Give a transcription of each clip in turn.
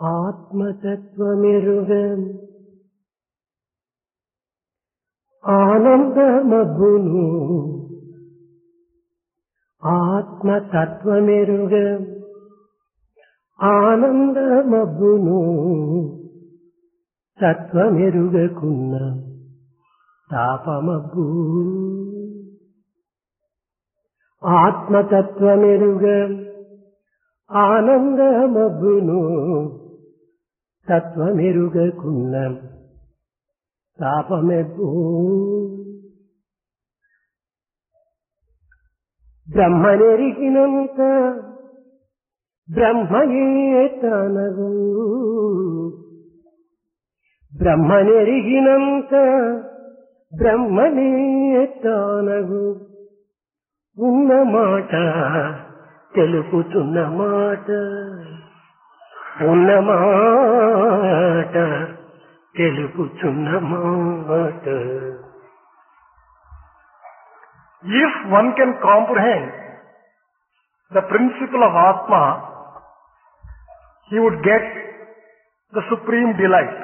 ఆత్మతత్వమెరుగం ఆనందమగ్గును. ఆత్మతత్వమెరుగం ఆనందమగ్గును. తత్వమెరుగకున్న తాపమగ్గు. ఆత్మతత్వమెరుగం ఆనందమగ్గును. తత్వమెరుగకున్న తాపమగ్గు. బ్రహ్మనెరిగినంత బ్రహ్మయే తనగు. బ్రహ్మనెరిగినంత బ్రహ్మనే తానగు. ఉన్న మాట తెలుపుతున్న మాట. ఉన్న మాట తెలుపుతున్న మాట. If one can comprehend the principle of Atma, he would get the supreme delight.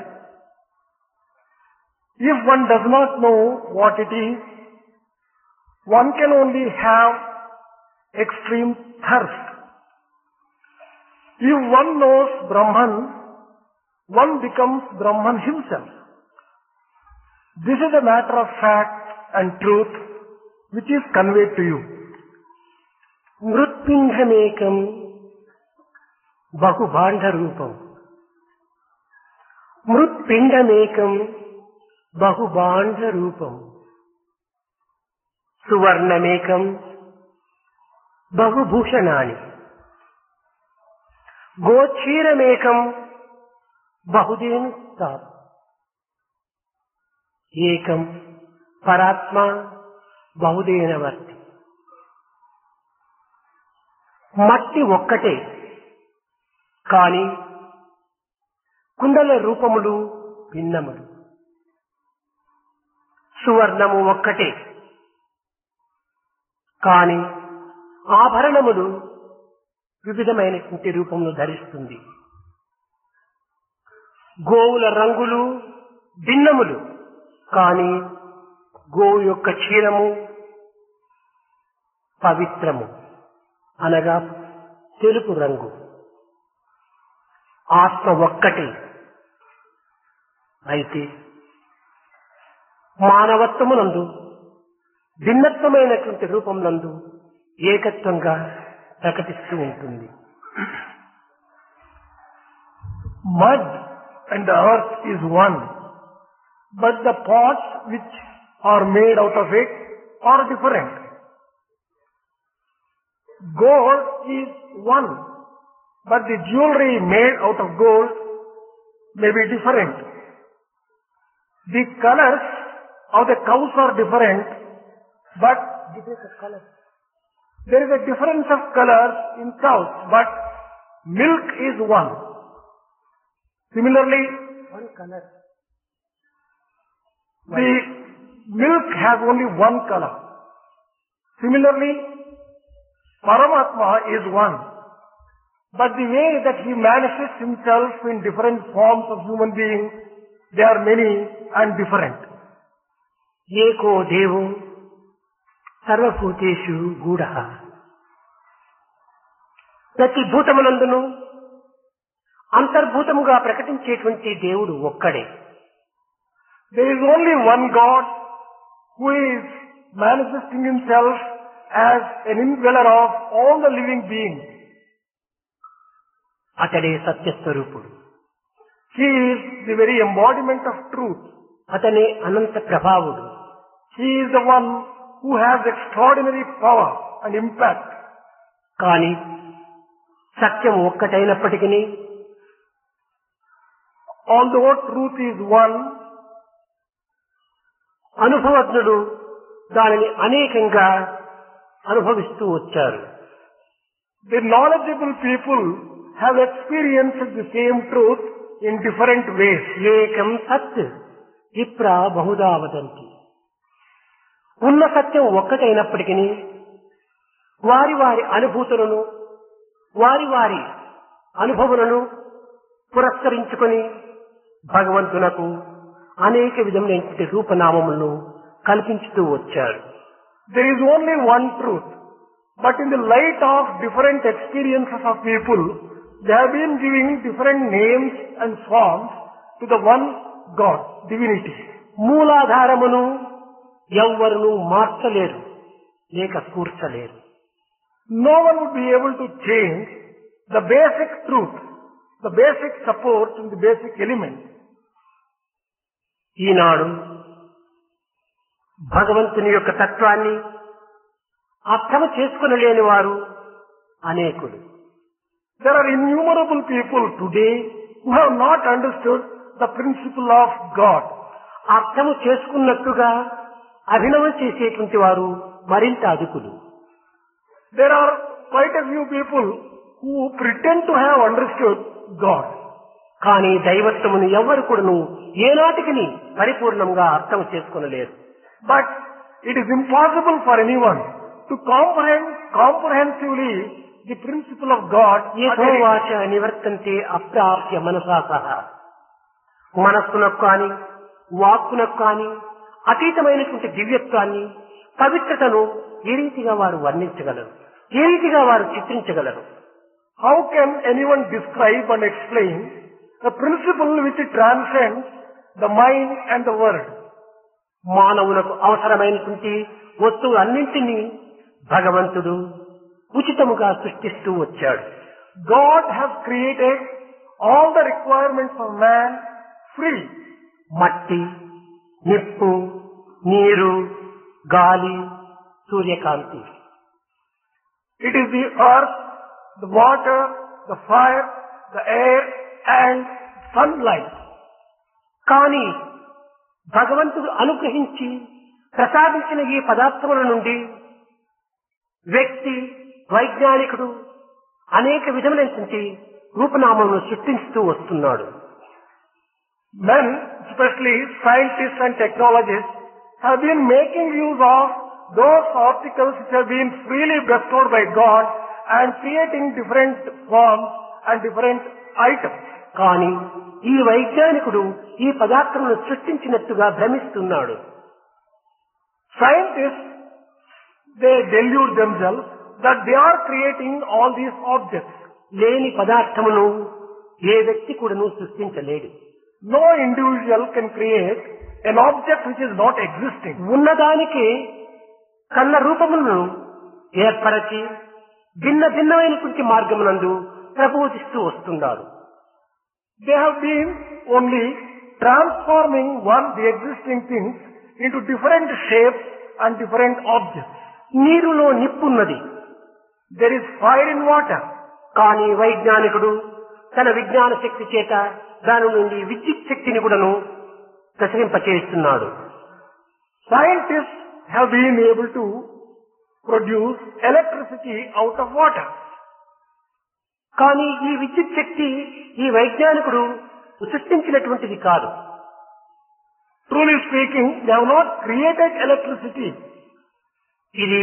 If one does not know what it is, one can only have extreme thirst. If one knows Brahman, one becomes Brahman himself. This is a matter of fact and truth which is conveyed to you. మృత్పిండమేకం బహుభాండ రూపం. మృత్పిండమేకం బహుభాండ రూపం. సువర్ణమేకం బహుభూషణాని. గోక్షీరమేకం బహుదేను తాప్. ఏకం పరాత్మ బహుదేనవర్తి. మట్టి ఒక్కటే కాని కుండల రూపములు భిన్నములు. సువర్ణము ఒక్కటే కాని ఆభరణములు వివిధమైనటువంటి రూపములు ధరిస్తుంది. గోవుల రంగులు భిన్నములు కాని గోవు యొక్క క్షీరము పవిత్రము అనగా తెలుపు రంగు. ఆత్మ ఒక్కటే అయితే మానవత్వమునందు భిన్నత్వమైనటువంటి రూపమునందు ఏకత్వంగా ప్రకటిస్తూ ఉంటుంది. Mud and the earth is one, but the pots which are made out of it are different. Gold is one, but the jewelry made out of gold may be different. The colors of the cows are different, but there is a difference of colors in cows, but milk is one. Similarly, one color. The milk has only one color. Similarly, Paramatma is one. But the way that he manifests himself in different forms of human beings, they are many and different. ఏకో దేవో సర్వభూతేషు గూఢః. ప్రతి భూతమునందును అంతర్భూతముగా ప్రకటించేటువంటి దేవుడు ఒక్కడే. There is only one God who is manifesting himself as an indweller of all the living beings. అతడే సత్యస్వరూపుడు. He is the very embodiment of truth. అతనే అనంత ప్రభావుడు. He is the one who has extraordinary power and impact. కానీ సత్యం ఒక్కటైనప్పటికీ although truth is one, అనుభవజ్ఞుడు దానిని అనేకంగా అనుభవిస్తూ వచ్చారు. The knowledgeable people have experienced the same truth in different ways. ఏకం సత్ విప్రా బహుదా వదంతి. ఉన్న సత్యం ఒక్కటైనప్పటికీ వారి వారి అనుభూతులను వారి వారి అనుభవులను పురస్కరించుకొని భగవంతునకు అనేక విధములైనటువంటి రూపనామములను కల్పించుతూ వచ్చాడు. There is only one truth, but in the light of different experiences of people, they have been giving different names and forms to the one God, divinity. మూలాధారమును ఎవ్వరును మార్చలేరు లేక కూర్చలేరు. No one would be able to change the basic truth, the basic support and the basic element. ఈనాడు భగవంతుని యొక్క తత్వాన్ని అర్థం చేసుకునలేని వారు అనేకులు. There are innumerable people today who have not understood the principle of God. అర్థము చేసుకున్నట్టుగా అభినవం చేసేటువంటి వారు మరింత అధికులు. There are quite a few people who pretend to have understood God. కానీ దైవత్వమును ఎవ్వరు కూడాను ఏనాటికి పరిపూర్ణంగా అర్థం చేసుకునలేరు. But it is impossible for anyone to comprehend comprehensively the principle of God. యథోవాచ నివర్తంతే అప్రాప్య మనసా సహా. మనస్సునకు కానీ వాక్కునకు కానీ అతీతమైనటువంటి దివ్యత్వాన్ని పవిత్రతను ఏ రీతిగా వారు వర్ణించగలరు, ఏ రీతిగా వారు చిత్రించగలరు? How can anyone describe and explain a principle which transcends the mind and the world? మానవులకు అవసరమైనటువంటి వస్తువులన్నింటినీ భగవంతుడు ఉచితముగా సృష్టిస్తూ వచ్చాడు. God has created all the requirements of man free. మట్టి, నిప్పు, నీరు, గాలి, సూర్యకాంతి. It is the earth, the water, the fire, the air and sunlight. కానీ భగవంతుడు అనుగ్రహించి ప్రసాదించిన ఈ పదార్థముల నుండి వ్యక్తి, వైజ్ఞానికుడు అనేక విధములైనటువంటి రూపనామములను సృష్టిస్తూ వస్తున్నాడు. Men, especially scientists and technologists, have been making use of those articles which have been freely bestowed by God and creating different forms and different items. కానీ ఈ వైజ్ఞానికుడు ఈ పదార్థములను సృష్టించినట్టుగా భ్రమిస్తున్నాడు. Scientists, they delude themselves that they are creating all these objects. లేని పదార్థమును ఏ వ్యక్తి కూడాను సృష్టించలేడు. No individual can create an object which is not existing. ఉన్నదానికి కన్న రూపములను ఏర్పరచి భిన్న భిన్నమైనటువంటి మార్గమునందు ప్రబోధిస్తూ వస్తున్నారు. They have been only transforming the existing things into different shapes and different objects. నీరులో నిప్పున్నది, There is fire in water. కానీ వైజ్ఞానికుడు తన విజ్ఞాన శక్తి చేత దాని నుండి విద్యుత్ శక్తిని కూడాను ప్రసరింపచేస్తున్నాడు. Scientists have been able to produce electricity out of water. కానీ ఈ విద్యుత్ శక్తి ఈ వైజ్ఞానికుడు సృష్టించినటువంటిది కాదు. Truly speaking, they have not created electricity. ఇది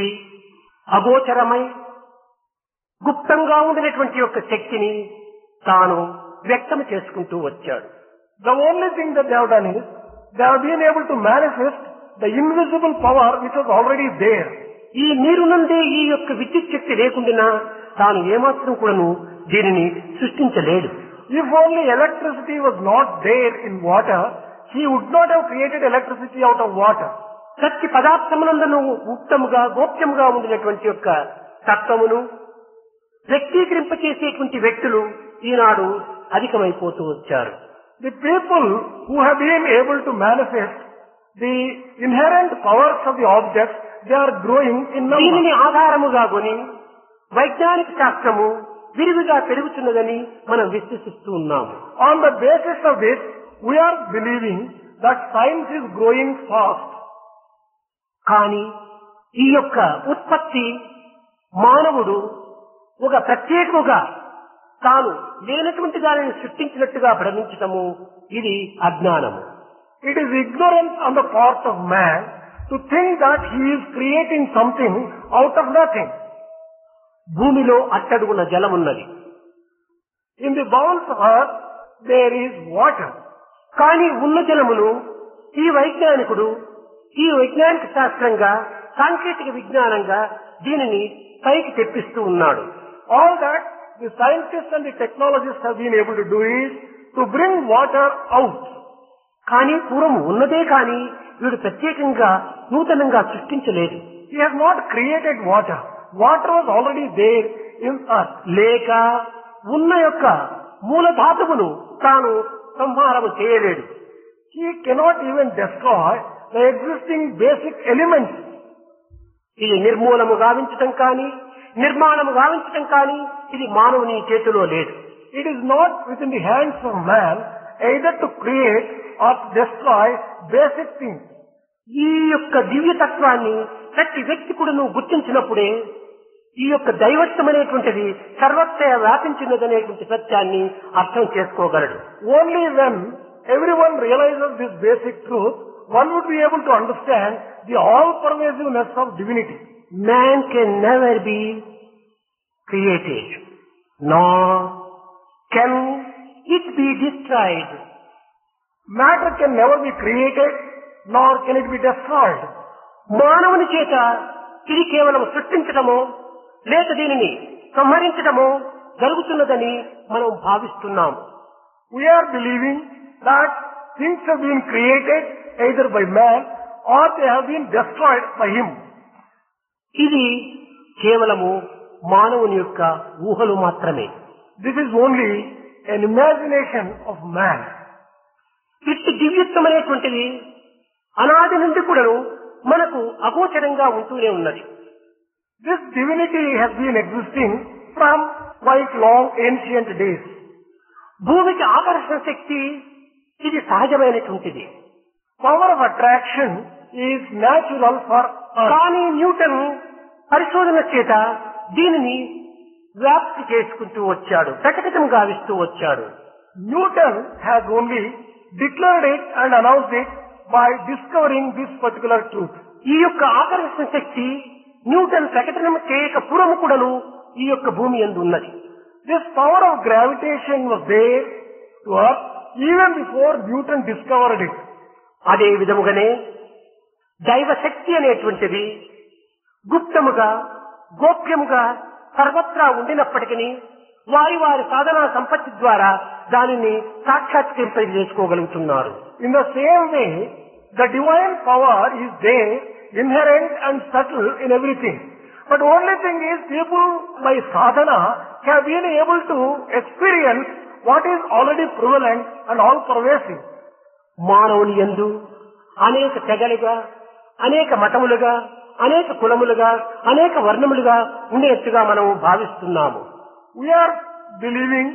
అగోచరమై గుప్తంగా ఉండినటువంటి యొక్క శక్తిని తాను వ్యక్తం చేసుకుంటూ వచ్చాడు. The only thing that they have done is, they have been able to manifest the invisible power which was already there. ఈ నీరు నుండి ఈ యొక్క విద్యుత్ శక్తి లేకుండా తాను ఏమాత్రం కూడాను దీనిని సృష్టించలేడు. If only electricity was not there in water, he would not have created electricity out of water. ప్రతి పదార్థమునందును గుప్తముగా గోప్యముగా ఉండినటువంటి యొక్క తత్వమును వ్యక్తీకరింపచేసేటువంటి వ్యక్తులు ఈనాడు అధికమైపోతూ వచ్చారు. The people who have been able to manifest the inherent powers of the objects, they are growing in number. దీనిని ఆధారముగా కొని వైజ్ఞానిక శాస్త్రము విరివిగా పెరుగుతున్నదని మనం విశ్వసిస్తూ ఉన్నాము. On the basis of this, we are believing that science is growing fast. కానీ ఈ యొక్క ఉత్పత్తి మానవుడు ఒక ప్రత్యేకముగా తాను లేనటువంటి దానిని సృష్టించినట్టుగా భ్రమించటము ఇది అజ్ఞానము. It is ignorance on the part of man to think that he is creating something out of nothing. భూమిలో అట్టడుగున జలమున్నది. In the bowels of earth, there is water. కానీ ఉన్న జలమును ఈ వైజ్ఞానికుడు ఈ వైజ్ఞానిక శాస్త్రంగా సాంకేతిక విజ్ఞానంగా దీనిని పైకి తెప్పిస్తూ ఉన్నాడు. All that the scientists and the technologists have been able to do is to bring water out. కానీ పూర్వం ఉన్నదే కానీ వీడు ప్రత్యేకంగా నూతనంగా సృష్టించలేదు. He has not created water. Water was already there in earth. లేక ఉన్న యొక్క మూల ధాతువును తాను సంహారము చేయలేడు. He cannot even destroy the existing basic elements. ఇది నిర్మూలము గావించటం కానీ నిర్మాణము గావించటం కానీ ఇది మానవుని చేతిలో లేదు. It is not within the hands of man either to create or to destroy basic things. ఈ యొక్క దివ్యతత్వాన్ని ప్రతి వ్యక్తి కూడా నువ్వు గుర్తించినప్పుడే ఈ యొక్క దైవత్వం అనేటువంటిది సర్వత్ర వ్యాపించినదనేటువంటి సత్యాన్ని అర్థం చేసుకోగలడు. Only when everyone realizes this basic truth, one would be able to understand the all-pervasiveness of divinity. Man can never be created, nor can it be destroyed. Matter can never be created, nor can it be destroyed. మానవుని చేత ఇది కేవలం సృష్టించటమో లేక దీనిని సంహరించటమో జరుగుతున్నదని మనం భావిస్తున్నాం. We are believing that things have been created either by man or they have been destroyed by him. ఇది కేవలము మానవుని యొక్క ఊహలు మాత్రమే. This is only an imagination of man. ఇట్టి దివ్యత్వం అనేటువంటిది అనాది నుండి కూడా మనకు అగోచరంగా ఉంటూనే ఉన్నది. This divinity has been existing from quite long ancient days. భూమికి ఆకర్షణ శక్తి ఇది సహజమైనటువంటిది. Power of attraction is natural for us. కానీ న్యూటన్ పరిశోధన చేత దీనిని వ్యాప్తి చేసుకుంటూ వచ్చాడు, ప్రకటితం గావిస్తూ వచ్చాడు. Newton has only declared it and announced it by discovering this particular truth. ఈ యొక్క ఆకర్షణ శక్తి న్యూటన్ ప్రకటన చేయక పూర్వము కూడాను ఈ యొక్క భూమి యందు ఉన్నది. This power of gravitation was there to earth even before Newton discovered it. అదే విధముగానే దైవ శక్తి అనేటువంటిది గుప్తముగా గోప్యముగా సర్వత్రా ఉండినప్పటికీ వారి వారి సాధనా సంపత్తి ద్వారా దానిని సాక్షాత్కరింప చేసుకోగలుగుతున్నారు. In the same way, the divine power is there, inherent and subtle in everything. But only thing is, people by sadhana have been able to experience what is already prevalent and all pervasive. మానవుని యందు అనేక తెగలుగా, అనేక మతములుగా, అనేక కులములుగా, అనేక వర్ణములుగా ఉండేట్టుగా మనం భావిస్తున్నాము. We are believing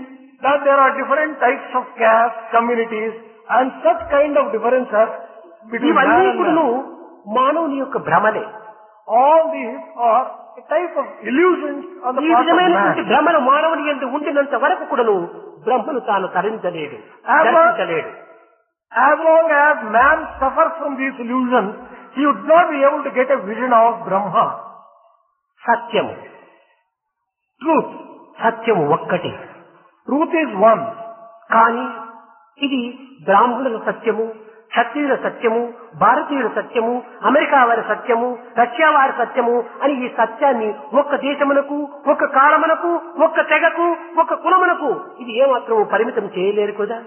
that there are different types of caste, communities and such kind of differences between man ఇవన్నీ and కూడాను man. మానవుని యొక్క భ్రమలే. All these are a type of illusions on the ఈ part of విధమైనటువంటి man. భ్రమను మానవుని యందు ఉండినంత వరకు కూడాను బ్రహ్మను తాను తరించలేడు, దర్శించలేడు. As long as man suffers from these illusions, he would not be able to get a vision of Brahma. సత్యము, Truth. సత్యము ఒక్కటి. Truth is one. కానీ ఇది బ్రాహ్మణుల సత్యము, క్షత్రియుల సత్యము, భారతీయుల సత్యము, అమెరికా వారి సత్యము, రష్యా వారి సత్యము అని ఈ సత్యాన్ని ఒక్క దేశమునకు, ఒక్క కాలమునకు, ఒక్క తెగకు, ఒక్క కులమునకు ఇది ఏమాత్రం పరిమితం చేయలేరు కదా.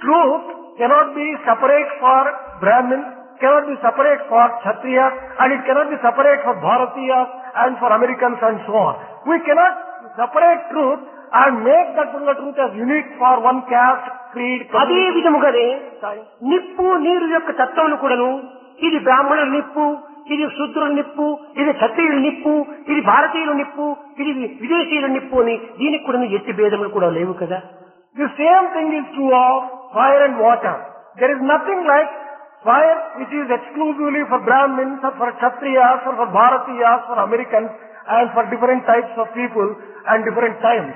Truth cannot be separate for Brahmins, cannot be separate for Kshatriyas, and it cannot be separate for Bharatiyas and for Americans and so on. We cannot separate truth and make that particular truth as unique for one caste, creed, అదే community. విధముగానే నిప్పు నీరు యొక్క తత్వమును కూడాను ఇది బ్రాహ్మణుల నిప్పు, ఇది శూద్రుల నిప్పు, ఇది క్షత్రియుల నిప్పు, ఇది భారతీయుల నిప్పు, ఇది విదేశీయుల నిప్పు అని దీనికి కూడా ఎట్టి భేదములు కూడా లేవు కదా. The same thing is true of fire and water. There is nothing like fire which is exclusively for Brahmins or for Kshatriyas or for Bharatiyas, for Americans and for different types of people and different times.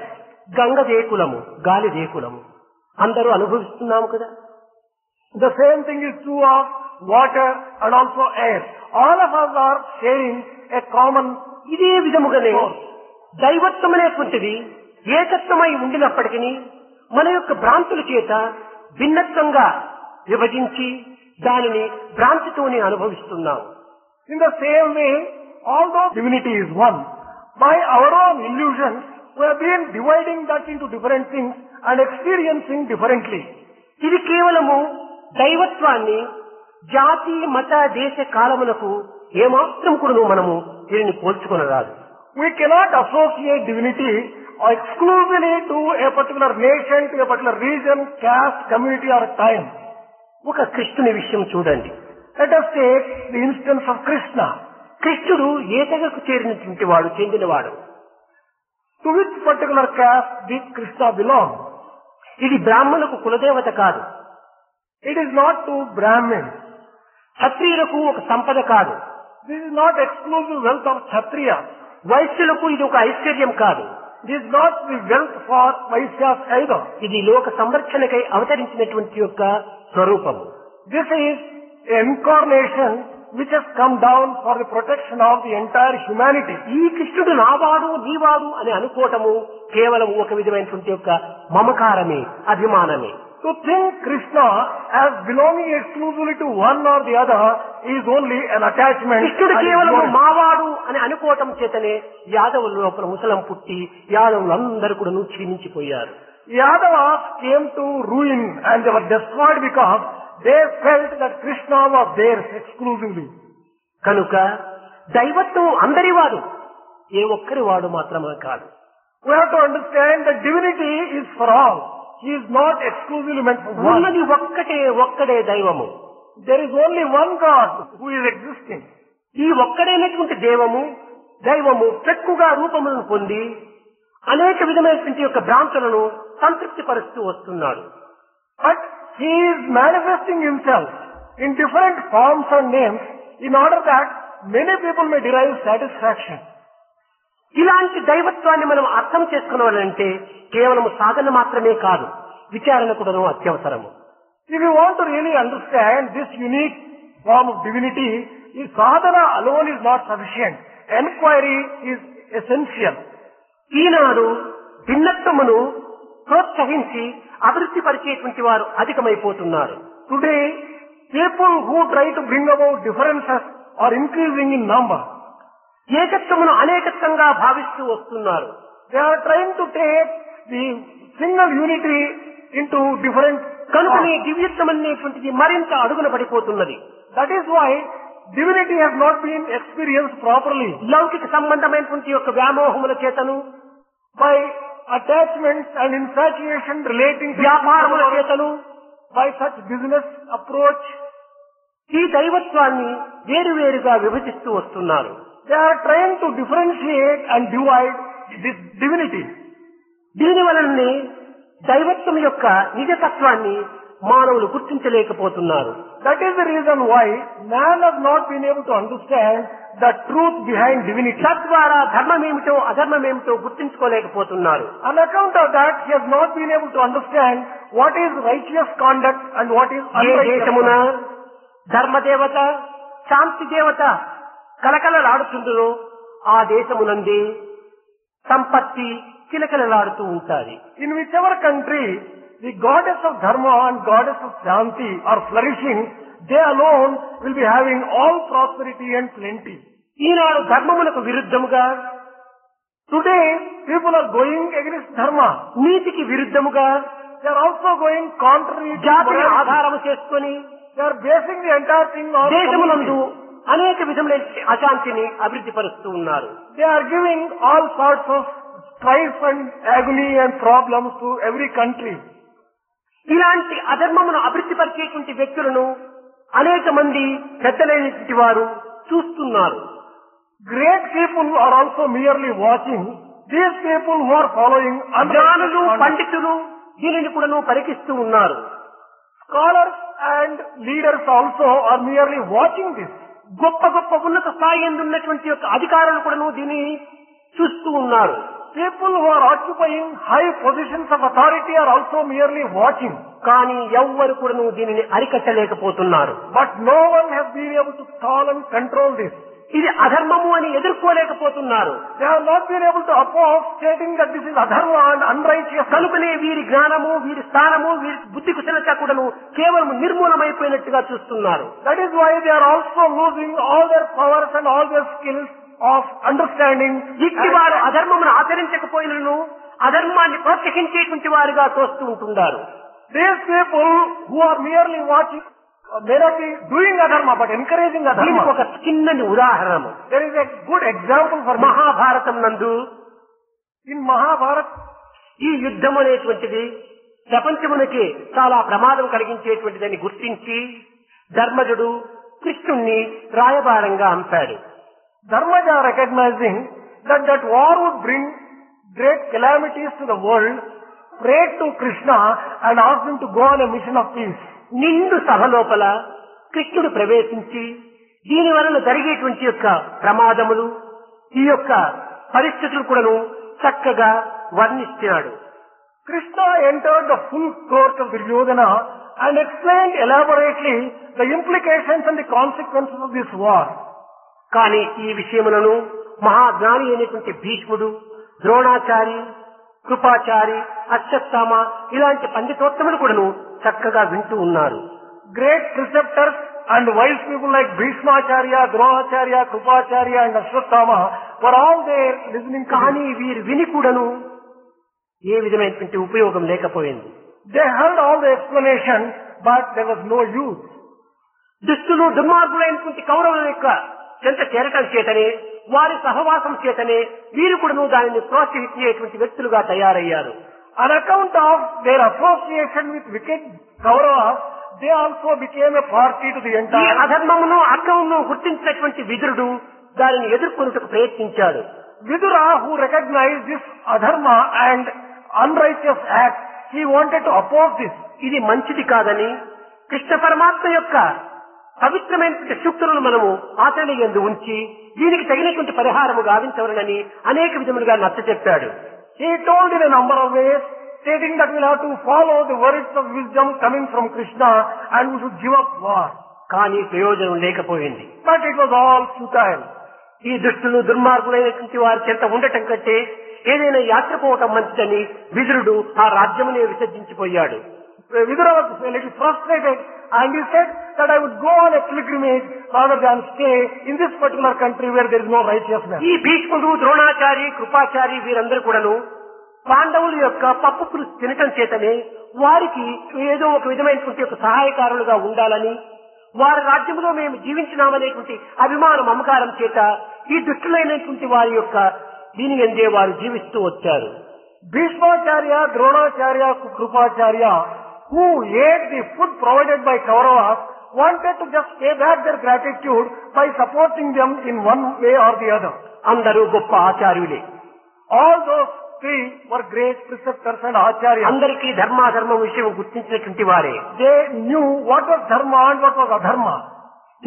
Ganga దేకులము, గాలి దేకులము అందరూ అనుభవిస్తున్నాము కదా. The same thing is true of water and also air. All of us are sharing a common. ఇదే విధముగానే దైవత్వం అనేటువంటిది ఏకత్వమై ఉండినప్పటికీ మన యొక్క భ్రాంతుల చేత భిన్నత్వంగా విభజించి దానిని భ్రాంతితోనే అనుభవిస్తున్నాం. In the same way, although divinity is one, by our own illusions, we have been dividing that into different things and experiencing differently. ఇది కేవలము దైవత్వాన్ని జాతి మత దేశ కాలములకు ఏమాత్రం కూడా మనము దీనిని పోల్చుకొనరాదు. We cannot associate divinity exclusively to a particular nation, to a particular region, caste, community or time. ఒక కృష్ణుని విషయం చూడండి. Let us take the instance of Krishna. కృష్ణుడు ఏ తెగకు చేరినటువంటి వాడు, చెందినవాడు? To which particular caste did Krishna belong? ఇది బ్రాహ్మణులకు కులదేవత కాదు. It is not to Brahmins. క్షత్రియులకు ఒక సంపద కాదు. This is not exclusive wealth of Kshatriya. వైశ్యులకు ఇది ఒక ఐశ్వర్యం కాదు. This is not the wealth for Vaishyas either. ఇది లోక సంరక్షణకై అవతరించినటువంటి యొక్క స్వరూపము. This is incarnation which has come down for the protection of the entire humanity. ఈ కృష్ణుడు నావాడు నీవాడు అని అనుకోవటము కేవలం ఒక విధమైనటువంటి యొక్క మమకారమే, అభిమానమే. To think Krishna as belonging exclusively to one or the other is only an attachment. కృష్ణుడు కేవలం మావాడు అని అనుకోవటం చేతనే యాదవుల లోపల ముసలం పుట్టి యాదవులందరూ కూడా క్షీణించిపోయారు. Yadavas came to ruin and they were destroyed because they felt that Krishna was theirs exclusively. కనుక దైవత్వం అందరి వాడు, ఏ ఒక్కరి వాడు మాత్రమే కాదు. We have to understand that divinity is for all. He is not exclusively meant for one. ఉన్నది ఒక్కడే దైవము. There is only one God who is existing. ఈ ఒక్కడైనటువంటి దైవము పెక్కుగా రూపములను పొంది అనేక విధమైనటువంటి యొక్క భ్రాంతులను సంతృప్తి పరుస్తూ వస్తున్నాడు. But he is manifesting himself in different forms and names in order that many people may derive satisfaction. ఇలాంటి దైవత్వాన్ని మనం అర్థం చేసుకోవాలంటే కేవలం సాధన మాత్రమే కాదు, విచారణ కూడా అత్యవసరము. If you want to really understand this unique form of divinity, sadhana alone is not sufficient. Enquiry is essential. ఈనాడు భిన్నత్వమును ప్రోత్సహించి అభివృద్ధి పరిచేటువంటి వారు అధికమైపోతున్నారు. Today, people who try to bring about differences are increasing in number. ఏకత్వమును అనేకత్వంగా భావిస్తూ వస్తున్నారు. They are trying to take the single unity into different. కనుకనే దివ్యత్వం అనేటువంటిది మరింత అడుగున పడిపోతున్నది. That is why divinity has not been experienced properly. లౌకిక సంబంధమైనటువంటి యొక్క వ్యామోహముల చేతను, by attachments and infatuation relating to వ్యాపారముల చేతను, by such business approach, ఈ దైవత్వాన్ని వేరువేరుగా విభజిస్తూ వస్తున్నారు. They are trying to differentiate and divide this divinity. దీని వలనే దైవత్వం యొక్క నిజతత్వాన్ని మానవులు గుర్తించలేకపోతున్నారు. That is the reason why man has not been able to understand the truth behind divinity. తద్వారా ధర్మమేమిటో అధర్మమేమిటో గుర్తించుకోలేకపోతున్నారు. On account of that, he has not been able to understand what is righteous conduct and what is unrighteous దేశమున conduct. ధర్మదేవత శాంతి దేవత కలకలలాడుతుందో ఆ దేశమునందే సంపత్తి కిలకలలాడుతూ ఉంటాది. In whichever country the goddess of dharma and goddess of shanti are flourishing, they alone will be having all prosperity and plenty. Eenadu ధర్మములకు విరుద్ధముగా, Today, people are going against dharma. నీతికి విరుద్ధముగా, They are also going contrary to జాతిని morality. ఆధారము చేసుకొని They are basing the entire thing on దేశమునందు community. అనేక విధములైన అశాంతిని అభివృద్ధి పరుస్తూ ఉన్నారు. They are giving all sorts of strife and agony and problems to every country. ఇలాంటి అధర్మమును అభివృద్ధి పరిచేటువంటి వ్యక్తులను అనేక మంది పెద్దలైనటువంటి వారు చూస్తున్నారు. Great people are also merely watching. These people who are following జ్ఞానులు unrighteous conduct. పండితులు దీనిని కూడా పరికిస్తూ ఉన్నారు. Scholars and leaders also are merely watching this. గొప్ప గొప్ప ఉన్నత స్థాయి ఉన్నటువంటి యొక్క అధికారులు కూడా దీన్ని చూస్తూ ఉన్నారు. People who are occupying high positions of authority are also merely watching. కానీ ఎవ్వరు కూడా దీనిని అరికట్టలేకపోతున్నారు. But no one has been able to stall and control this. ఇది అధర్మము అని ఎదుర్కోలేకపోతున్నారు. They have not been able to oppose stating that this is adharma and unrighteous. కనుకనే వీరి జ్ఞానము, వీరి స్థానము, వీరి బుద్ధి కుశలత కూడాను కేవలం నిర్మూలమైపోయినట్టుగా చూస్తున్నారు. That is why they are also losing all their powers and all their skills of understanding. ఇట్టి వారు అధర్మమును ఆచరించకపోయినను అధర్మాన్ని ప్రోత్సహించేటువంటి వారుగా తోస్తూ ఉంటున్నారు. These people who are merely watching may not be doing adharma but encouraging దీనికి adharma. ఒక చిన్నని ఉదాహరణ There is a good example for Mahabharatam నందు in Mahabharata. ఈ యుద్ధం అనేటువంటిది ప్రపంచమునికి చాలా ప్రమాదం కలిగించేటువంటిదని గుర్తించి ధర్మజుడు కృష్ణుణ్ణి రాయబారంగా అంపాడు. Dharmaja, recognizing that war would bring great calamities to the world, prayed to Krishna and asked him to go on a mission of peace. నిండు సభ లోపల కృష్ణుడు ప్రవేశించి దీని వలన జరిగేటువంటి యొక్క ప్రమాదములు, ఈ యొక్క పరిస్థితులు కూడాను చక్కగా వర్ణిస్తున్నాడు. Krishna entered the full court of Duryodhana and explained elaborately the implications and the consequences of this war. కానీ ఈ విషయములను మహాజ్ఞాని అయినటువంటి భీష్ముడు, ద్రోణాచారి, కృపాచారి, అశ్వత్థామ ఇలాంటి పండితోత్తములు కూడాను చక్కగా వింటూ ఉన్నారు. Great preceptors and wise people like Bhishmacharya, Dronacharya, Krupacharya and Ashwatthama were all there listening to him. కానీ వీరు విని కూడాను ఏ విధమైనటువంటి ఉపయోగం లేకపోయింది. They heard all the explanation but there was no use. దుష్టులు దుర్మార్గులైనటువంటి కౌరవుల యొక్క చెంత చేరటం చేతనే, వారి సహవాసం చేతనే వీరు కూడాను దానిని ప్రోత్సహించేటువంటి వ్యక్తులుగా తయారయ్యారు. On account of their association with wicked Kauravas, they also became a party to the ఈ entire. అధర్మమును అక్రమమును గుర్తించినటువంటి విదురుడు దానిని ఎదుర్కొనుటకు ప్రయత్నించాడు. Vidura, who recognized this adharma and unrighteous act, he wanted to oppose this. ఇది మంచిది కాదని కృష్ణ పరమాత్మ యొక్క పవిత్రమైనటువంటి సూక్తులను మనము ఆచరణ యందు ఉంచి దీనికి తగినటువంటి పరిహారము గావించవలనని అనేక విధములుగా నచ్చ చెప్పాడు. He told in a number of ways, stating that we'll have to follow the words of wisdom coming from Krishna and we should give up war. కానీ ప్రయోజనం లేకపోయింది. But it was all futile. ఈ దుష్టులు దుర్మార్గులైనటువంటి వారి చెంత ఉండటం కంటే ఏదైనా యాత్ర పోవటం మంచిదని విదురుడు ఆ రాజ్యమునే విసర్జించిపోయాడు. Vidura was a little frustrated and he said that I would go on a pilgrimage rather than stay in this particular country where there is no righteousness. ఈ భీష్ముడు, ద్రోణాచారి, కృపాచారి వీరందరూ కూడాను పాండవుల యొక్క పప్పు పులుసు తినటం చేతనే వారికి ఏదో ఒక విధమైనటువంటి ఒక సహాయకారులుగా ఉండాలని, వారి రాజ్యంలో మేము జీవించినామనేటువంటి అభిమాన మమకారం చేత ఈ దుష్టులైనటువంటి వారి యొక్క దీని ఎందే వారు జీవిస్తూ వచ్చారు. Bhishmacharya, Dronacharya, Krupacharya, who ate the food provided by Kauravas, wanted to just pay back their gratitude by supporting them in one way or the other. అందరూ గొప్ప ఆచార్యులే. All those three were great preceptors and acharyas. అందరికీ ధర్మాధర్మం విషయం గుర్తించినటువంటి వారే. They knew what was dharma and what was adharma.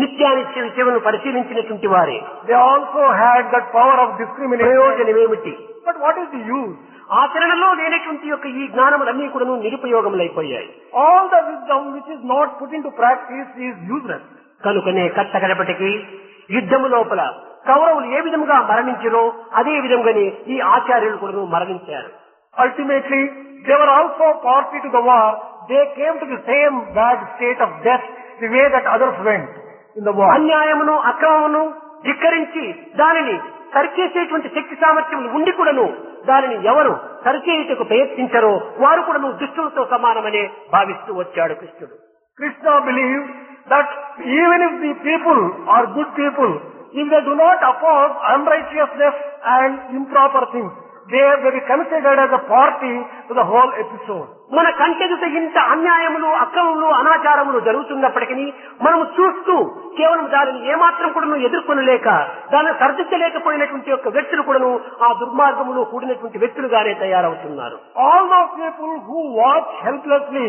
నిత్యానిత్య విషయమును పరిశీలించినటువంటి వారే. They also had that power of discrimination. ప్రయోజనమేమిటి? But what is the use? ఆచరణలో లేనటువంటి యొక్క ఈ జ్ఞానములన్నీ కూడా నిరుపయోగములైపోయాయి. All the wisdom which is not put into practice is useless. కనుకనే కట్టకడపటికి యుద్ధము లోపల కౌరవులు ఏ విధంగా మరణించారో అదే విధంగానే ఈ ఆచార్యులు కూడా మరణించారు. Ultimately, they were also party to the war. They came to the same bad state of death the way that others went in the war. అన్యాయమును అక్రమమును ధిక్కరించి దానిని సరిచేసేటువంటి శక్తి సామర్థ్యములు ఉండి కూడాను దానిని ఎవరు సరిచేయుటకు ప్రయత్నించారో వారు కూడాను దుష్టులతో సమానమనే భావిస్తూ వచ్చాడు కృష్ణుడు. Krishna believed that even if the people are good people, if they do not oppose unrighteousness and improper things, they will be considered as a party to the whole episode. మన కంటెదుట ఇంత అన్యాయములు అక్రమములు అనాచారములు జరుగుతున్నప్పటికీ మనము చూస్తూ కేవలం దానిని ఏమాత్రం కూడా ఎదుర్కొనలేక దాన్ని సర్దించలేకపోయినటువంటి యొక్క వ్యక్తులు కూడాను ఆ దుర్మార్గములు కూడినటువంటి వ్యక్తులుగానే తయారవుతున్నారు. All those people who watch helplessly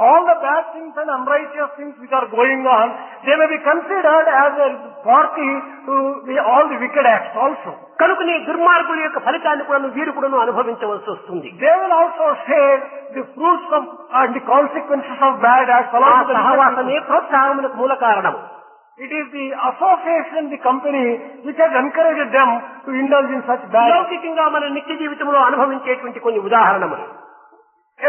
all the bad things and unrighteous things which are going on, they may be considered as a party to all the wicked acts also. కనుకనే దుర్మార్గుల యొక్క ఫలితాన్ని కూడా వీరు కూడా అనుభవించవలసి వస్తుంది. They will also share the fruits of and the consequences of bad acts along with the సహవాసమే ప్రోత్సాహములకు మూల కారణం. It is the association, the company, which has encouraged them to indulge in such bad. లౌకికంగా మన నిత్య జీవితంలో అనుభవించేటువంటి కొన్ని ఉదాహరణలు.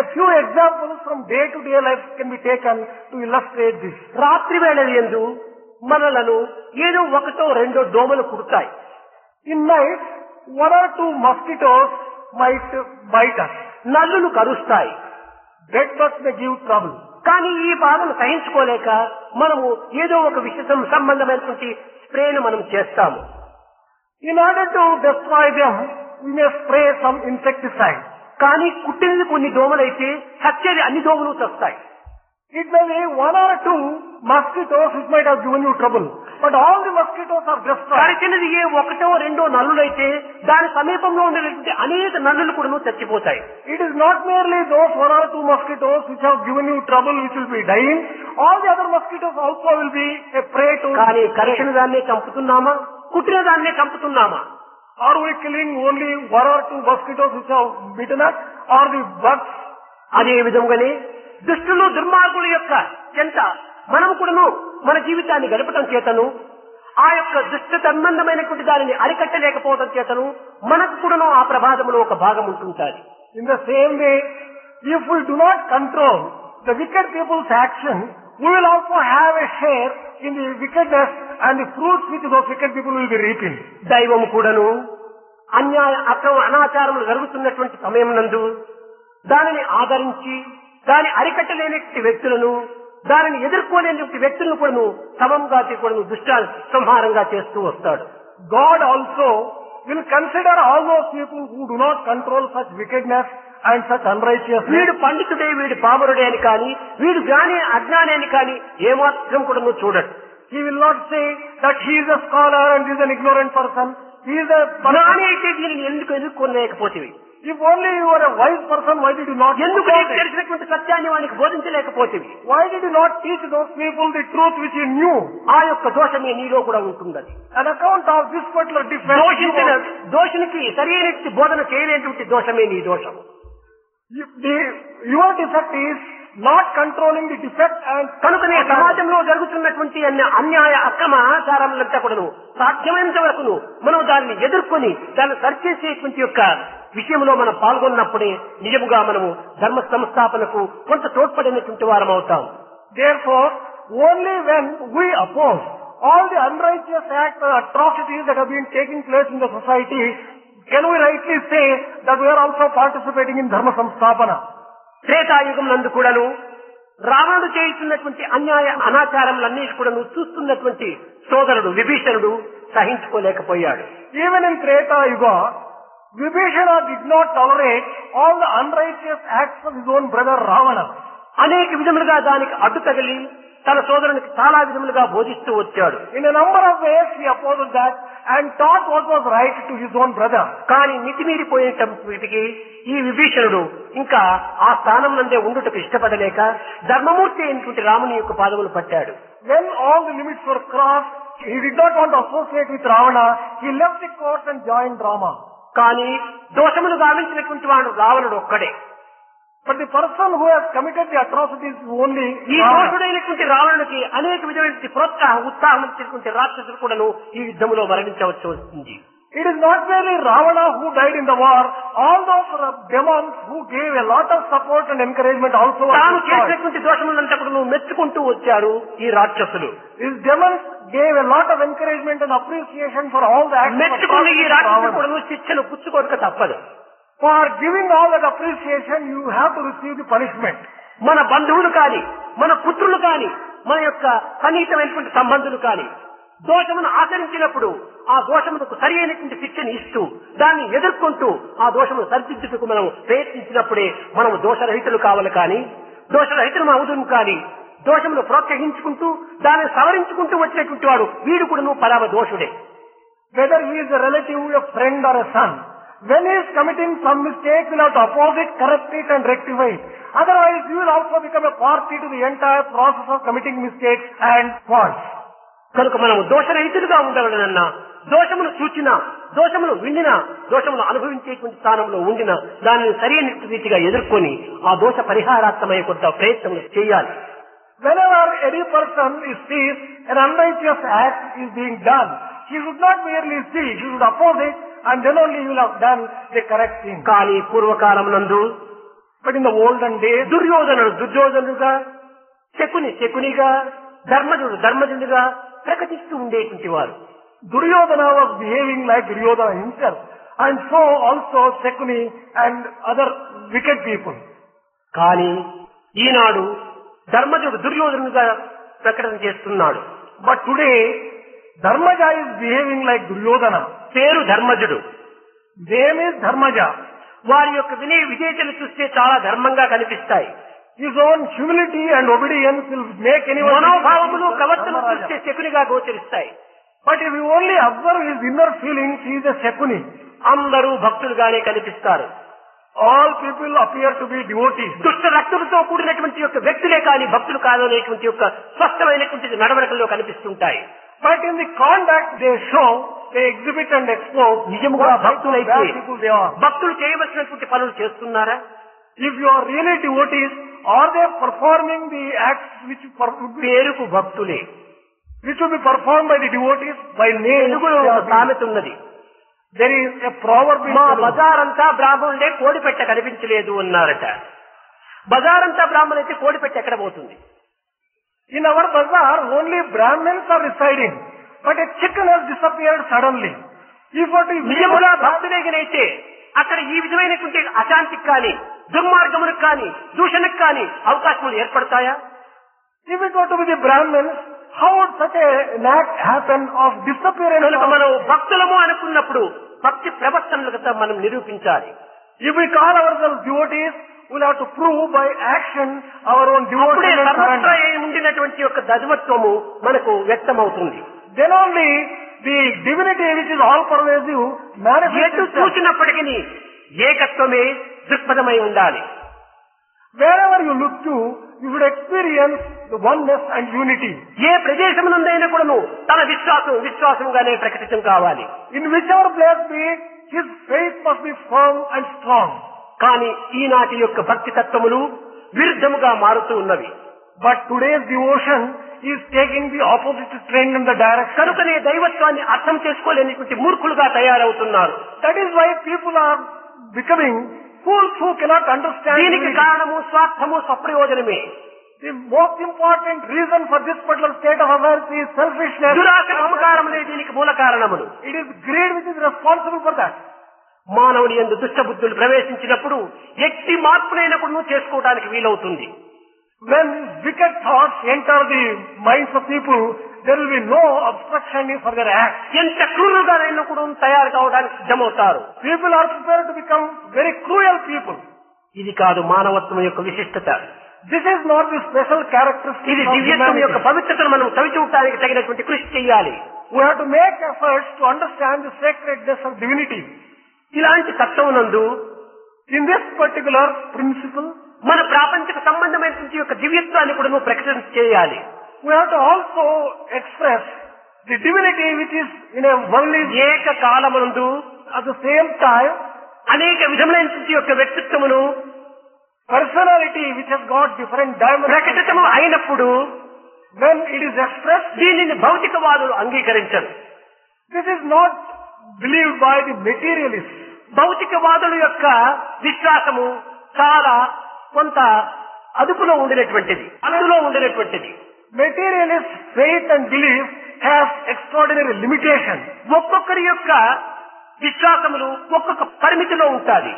A few examples from day-to-day life can be taken to illustrate this. రాత్రి వేళ యందు మనలను ఏదో ఒకటో రెండో దోమలు కుడతాయి. In night, one or two mosquitoes might bite us. నల్లులు కరుస్తాయి. Bed bugs may give trouble. కానీ ఈ బాధను సహించుకోలేక మనము ఏదో ఒక విషయం సంబంధమైనటువంటి స్ప్రేను మనం చేస్తాము. In order to destroy them, we may spray some insecticide. కానీ కుట్టినది కొన్ని దోమలైతే చచ్చేది అన్ని దోమలు చస్తాయి. It may be one or two mosquitoes which might have given you trouble, but all the mosquitoes are destroyed. కరిచినది ఏ ఒకటో రెండో నల్లులైతే దాని సమీపంలో ఉండేటువంటి అనేక నల్లులు కూడా చచ్చిపోతాయి. It is not merely those one or two mosquitoes which have given you trouble which will be dying. All the other mosquitoes also will be a prey to. కానీ కరిచిన దాన్నే చంపుతున్నామా, కుట్టిన దాన్నే చంపుతున్నామా? Are we killing only one or two mosquitoes which have bitten us, or the bugs? అదే విధంగానే దుష్టులు దుర్మార్గుల యొక్క చెంత మనము కూడాను మన జీవితాన్ని గడపటం చేతను ఆ యొక్క దుష్ట సంబంధమైనటువంటి దానిని అరికట్టలేకపోవడం చేతను మనకు కూడాను ఆ ప్రమాదంలో ఒక భాగం ఉంటుంటాది. In the same way, if we do not control the wicked people's action, we will also have a share in the wickedness and the fruits which those wicked people will be reaping. దైవం కూడాను అన్యాయ అక్రమ అనాచారములు జరుగుతున్నటువంటి సమయం నందు దానిని ఆదరించి దాని అరికట్టలేని వ్యక్తులను దానిని ఎదుర్కోలేని వ్యక్తులను కూడాను సమంగా కూడాను దుష్ట సంహారంగా చేస్తూ వస్తాడు. God also will consider all those people who do not control such wickedness and such unrighteousness. వీడు పండితుడే వీడు పామరుడే అని కానీ వీడు జ్ఞాని అజ్ఞాని అని కానీ ఏమాత్రం కూడాను చూడడు. He will not say that he is a scholar and he is an ignorant person. He is a జ్ఞాని అయితే దీనిని ఎందుకు ఎదుర్కోలేకపోతేవి? If only you are a wise person, why did you not? ఎందుకు నీకు తెలిసినటువంటి సత్యాన్ని వానికి బోధించలేకపోతేవి? Why did you not teach those people the truth which you knew? ఆ యొక్క దోషమే నీలో కూడా ఉంటున్నది. An account of this particular defect. దోషునికి సరైన బోధన చేయలేనటువంటి దోషమే నీ దోషం. Your defect is not controlling the defect and కనుకనే సమాజంలో జరుగుతున్నటువంటి అన్యాయ అక్రమ ఆచారాలంతా కూడాను సాధ్యమైనంత వరకు మనం దాన్ని ఎదుర్కొని దాన్ని సరిచేసేటువంటి యొక్క విషయంలో మనం పాల్గొన్నప్పుడే నిజముగా మనము ధర్మ సంస్థాపనకు కొంత తోడ్పడినటువంటి వారం అవుతాం. Therefore, only when we oppose all the unrighteous acts or atrocities that have been taking place in the society, can we rightly say that we are also participating in dharma samstapana. Treta Yuga నందు కూడాను రావణుడు చేస్తున్నటువంటి అన్యాయ అనాచారములన్నీ కూడాను చూస్తున్నటువంటి సోదరుడు విభీషణుడు సహించుకోలేకపోయాడు. Even in Treta Yuga, Vibhishana did not tolerate all the unrighteous acts of his own brother Ravana. అనేక విధములుగా దానికి అడ్డు తగిలి తన సోదరునికి చాలా విధములుగా బోధిస్తూ వచ్చాడు. In a number of ways he opposed that and taught what was right to his own brother. కానీ మితిమీరిపోయేటప్పటికి ఈ విభీషణుడు ఇంకా ఆ స్థానం నందే ఉండుటకు ఇష్టపడలేక ధర్మమూర్తి అయినటువంటి రాముని యొక్క పాదములు పట్టాడు. When all the limits were crossed, he did not want to associate with Ravana. He left the court and joined Rama. కానీ దోషములు గావించినటువంటి వాడు రావణుడు ఒక్కడే. But the person who has committed the atrocities only ఈ దోషుడైనటువంటి రావణుడికి అనేక విధమైనటువంటి ఉత్సాహం ఇచ్చినటువంటి రాక్షసులు కూడాను ఈ యుద్ధంలో మరణించవచ్చు వస్తుంది. It is not merely Ravana who died in the war. All those demons who gave a lot of support and encouragement also తాను చేసినటువంటి దోషములంతా కూడా మెచ్చుకుంటూ వచ్చారు ఈ రాక్షసులు. These demons gave a lot of encouragement and appreciation for all the acts. మెచ్చుకుని ఈ రాక్షసులు కూడా శిక్షను పుచ్చుకోక తప్పదు. For giving all that appreciation, you have to receive the punishment. మన బంధువులు కాని మన పుత్రులు కాని మన యొక్క సన్నిహితమైనటువంటి సంబంధులు కాని దోషమును ఆచరించినప్పుడు ఆ దోషములకు సరి అయినటువంటి శిక్షను ఇస్తూ దాన్ని ఎదుర్కొంటూ ఆ దోషమును సరిదిద్దుటకు మనం ప్రయత్నించినప్పుడే మనము దోషరహితులు కావాలి కానీ దోషరహితులు అవుదును కానీ దోషమును ప్రోత్సహించుకుంటూ దాన్ని సవరించుకుంటూ వచ్చినటువంటి వాడు వీడు కూడా పరమ దోషుడే. Whether he is a relative, a friend or a son, when he is committing some mistake, you have to oppose it, correct it and rectify it. Otherwise, you will also become a party to the entire process of committing mistakes and faults. కనుక మనము దోషరహితులుగా ఉండవలనన్నా దోషమును చూచినా దోషమును విండినా దోషమును అనుభవించేటువంటి స్థానంలో ఉండినా దానిని సరైన రీతిగా ఎదుర్కొని ఆ దోష పరిహారాత్మక కొంత ప్రయత్నం చేయాలి. Whenever any person sees an unrighteous act is being done, he should not merely see, he should oppose it, and then only he will have done the correct thing. కానీ పూర్వకాలం నందు But in the olden days, దుర్యోధనుడుగా, శకునిగా, ధర్మజుడుగా ప్రకటిస్తూ ఉండేటువంటి వారు. Duryodhana was behaving like Duryodhana himself, and so also Shakuni and other wicked people. కానీ ఈనాడు ధర్మజుడు దుర్యోధనుడుగా ప్రకటన చేస్తున్నాడు. But today, Dharmaja is behaving like Duryodhana. పేరు ధర్మజుడు, Name is Dharmaja. వారి యొక్క వినయ విధేయతలు చూస్తే చాలా ధర్మంగా కనిపిస్తాయి. His own humility and obedience will make anyone... మనోభావములు కవర్తలు చూస్తే శకునిగా గోచరిస్తాయి. But if you only observe his inner feelings, he is a Shakuni. అందరూ భక్తులుగానే కనిపిస్తారు. All people appear to be devotees. దుష్ట రక్తులతో కూడినటువంటి యొక్క వ్యక్తులే కానీ భక్తులు కాదనేటువంటి యొక్క స్పష్టమైనటువంటి నడవడికల్లో కనిపిస్తుంటాయి. But in the conduct they show, they exhibit and expose నిజముగా భక్తులైతే bad people they are. భక్తులు చేయవలసినటువంటి పనులు చేస్తున్నారా? If you are really devotees, are they performing the acts పేరుకు భక్తులే. which will be performed by the devotees? By name. తెలుగులో ఒక సామెత ఉన్నది. There is a proverb in మా Telugu. బజారంతా బ్రాహ్మణులే, కోడిపెట్ట కనిపించలేదు అన్నారట. బజారంతా బ్రాహ్మణులైతే కోడిపెట్ట ఎక్కడ పోతుంది? In our bazaar, only Brahmins are residing, but a chicken has disappeared suddenly. If what is నిజముగా భక్తులేగనైతే అక్కడ ఈ విధమైనటువంటి అశాంతికి కానీ, దుర్మార్గములకు కానీ, దూషణకు కానీ అవకాశములు ఏర్పడతాయా? if it were to be the Brahmins, how would such an act happen of disappearance? కనుక మనం భక్తులము అనుకున్నప్పుడు భక్తి ప్రవర్తనలుగా మనం నిరూపించాలి. If we call ourselves devotees, we'll have to prove by action our own అప్పుడే devotion and సర్వత్రా surrender. ఉండినటువంటి యొక్క దైవత్వము మనకు వ్యక్తమవుతుంది. Then only the divinity which is all pervasive manifests ఎటు itself. చూసినప్పటికీ ఏకత్వమే దృక్పథమై ఉండాలి. Wherever you look to, you should experience the oneness and unity. ఏ ప్రదేశమునందైనా కూడాను తన విశ్వాసంగానే ప్రకటితం కావాలి. In whichever place be, his faith must be firm and strong. కానీ ఈనాటి యొక్క భక్తి తత్వములు విరుద్ధముగా మారుతూ ఉన్నవి. But today's devotion is taking the opposite trend in the direction. కనుకనే దైవత్వాన్ని అర్థం చేసుకోలేనిటువంటి మూర్ఖులుగా తయారవుతున్నారు. That is why people are becoming fools who cannot understand. దీనికి unity. కారణము స్వార్థము, స్వప్రయోజనమే. The most important reason for this particular state of affairs is selfishness. దురాశ మమకారములే దీనికి మూల కారణములు. It is greed which is responsible for that. మానవుని యందు దుష్ట బుద్ధులు ప్రవేశించినప్పుడు ఎట్టి మార్పునైనప్పుడు చేసుకోవడానికి వీలవుతుంది. When wicked thoughts enter the minds of people, there will be no obstruction for their acts. ఎంత క్రూరుగానైనా కూడా తయారు కావడానికి సిద్ధమవుతారు. People are prepared to become very cruel people. ఇది కాదు మానవత్వం యొక్క విశిష్టత. This is not the special characteristic ఇది of దివ్యత్వం యొక్క humanity. పవిత్రతను మనం చవిచూడటానికి తగినటువంటి కృషి చేయాలి. We have to make efforts to understand the sacredness of divinity. ఇలాంటి తత్వమునందు In this particular principle, మన ప్రాపంచిక సంబంధమైనటువంటి యొక్క దివ్యత్వాన్ని కూడా నువ్వు ప్రకటన చేయాలి. we have to also express the divinity which is in a worldly ఏకకాలమునందు at the same time, అనేక విధములైనటువంటి యొక్క వ్యక్తిత్వమును personality which has got different dimensions. ప్రకటితము అయినప్పుడు When it is expressed, దీనిని భౌతికవాదులు అంగీకరించరు. this is not believed by the materialists. భౌతికవాదుల యొక్క విశ్వాసము చాలా కొంత అదుపులో ఉండినటువంటిది, అందులో ఉండినటువంటిది. Materialist faith and belief has extraordinary limitations. ఒక్కొక్కరి యొక్క విశ్వాసములు ఒక్కొక్క పరిమితిలో ఉంటాయి.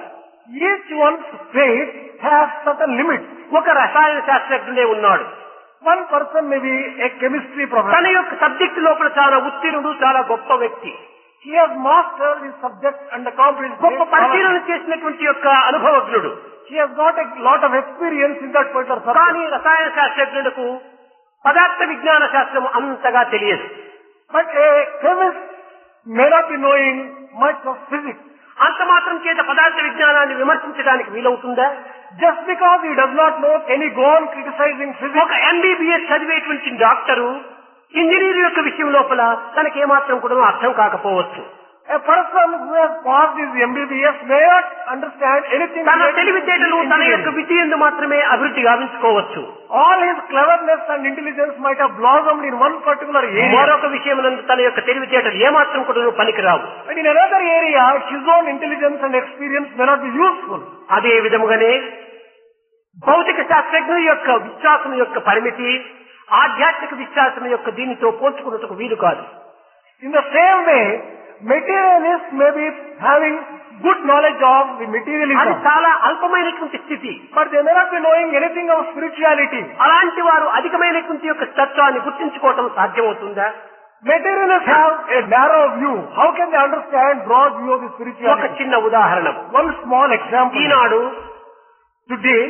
Each one's faith has certain limits. ఒక రసాయన శాస్త్రజ్ఞుడే ఉన్నాడు. One person may be a chemistry తన professor. యొక్క సబ్జెక్టు లోపల చాలా ఉత్తీర్ణుడు, చాలా గొప్ప వ్యక్తి. He has mastered his subject and accomplished గొప్ప great పరిశీలన knowledge. చేసినటువంటి యొక్క అనుభవజ్ఞుడు. He has got a lot of experience in that particular subject. కానీ రసాయన శాస్త్రజ్ఞులకు పదార్థ విజ్ఞాన శాస్త్రము అంతగా తెలియదు. But a chemist may not be knowing much of physics. అంత మాత్రం చేత పదార్థ విజ్ఞానాన్ని విమర్శించడానికి వీలవుతుందా? Just because he does not know, can he go on criticizing physics? ఒక ఎంబీబీఎస్ చదివేటువంటి డాక్టరు ఇంజనీర్ యొక్క విషయం లోపల తనకేమాత్రం కూడా అర్థం కాకపోవచ్చు. A person who has passed his MBBS may not understand anything. తన తెలివితేటలు తన యొక్క విద్యందు మాత్రమే అభివృద్ధి గావించుకోవచ్చు. All his cleverness and intelligence might have blossomed in one particular area. మరొక విషయమునందు తన యొక్క తెలివితేటలు ఏమాత్రం కూడా పనికిరావు. But in another area, his own intelligence and experience may not be useful. అదే విధముగానే భౌతిక శాస్త్రజ్ఞుల యొక్క విశ్వాసం యొక్క పరిమితి ఆధ్యాత్మిక విశ్వాసం యొక్క దీనితో పోల్చుకున్నట్టుకు వీలు కాదు. In the same way, materialists may be having good knowledge of the అది materialism, చాలా అల్పమైనటువంటి స్థితి. but they may not be knowing anything of spirituality. అలాంటి వారు అధికమైనటువంటి యొక్క తత్వాన్ని గుర్తించుకోవటం సాధ్యమవుతుందా? Materialists have a narrow view. How can they understand broad view of the ఒక spirituality? చిన్న ఉదాహరణ. One small example. ఈనాడు Today,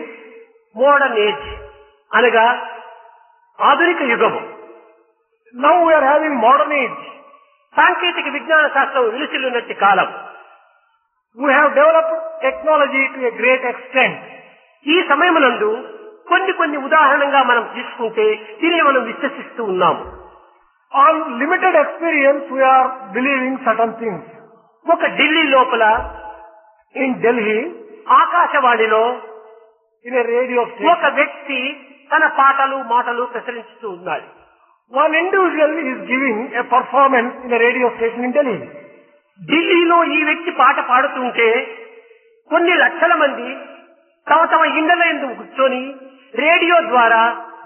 మోడర్న్ ఏజ్ అనగా ఆధునిక యుగము. now we are having modern age. సాంకేతిక విజ్ఞాన శాస్త్రం విలుసిల్లున్నట్టి కాలం. We have developed technology to a great extent. ఈ సమయమునందు కొన్ని ఉదాహరణంగా మనం తీసుకుంటే దీనిని మనం విశ్వసిస్తూ ఉన్నాము. On limited experience, we are believing certain things. ఒక ఢిల్లీ లోపల In Delhi, ఆకాశవాణిలో in a radio ఒక station, వ్యక్తి తన పాటలు మాటలు ప్రసరిస్తూ ఉన్నాడు. one individual is giving a performance in a radio station in Delhi. ఢిల్లీలో ఈ వ్యక్తి పాట పాడుతుంటే కొన్ని లక్షల మంది తమ ఇండ్ల యందు కూర్చొని రేడియో ద్వారా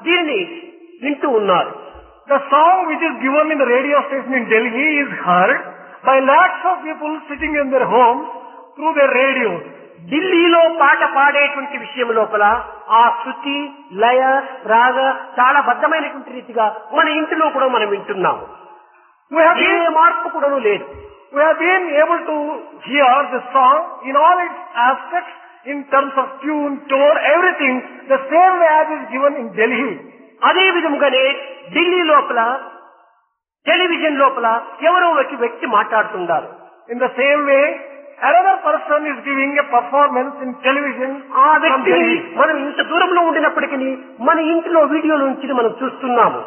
దీనిని వింటూ ఉన్నారు. The song which is given in the radio station in Delhi is heard by lakhs of people sitting in their homes through their radios. ఢిల్లీలో పాట పాడేటువంటి విషయం లోపల ఆ శృతి లయ రాగ చాలా బద్ధమైనటువంటి రీతిగా మన ఇంటిలో కూడా మనం వింటున్నాము. We have ఏ been, మార్పు కూడా లేదు. we have been able to hear the song in all its aspects, in terms of tune, tone, everything, the same way as is given in Delhi. అదే విధముగానే ఢిల్లీ లోపల టెలివిజన్ లోపల ఎవరో ఒక వ్యక్తి మాట్లాడుతున్నారు. In the same way, another person is giving a performance in television. ఆ from వ్యక్తిని Delhi. మనం ఇంత దూరంలో ఉండినప్పటికీ మన ఇంటిలో వీడియోల నుంచి మనం చూస్తున్నాము.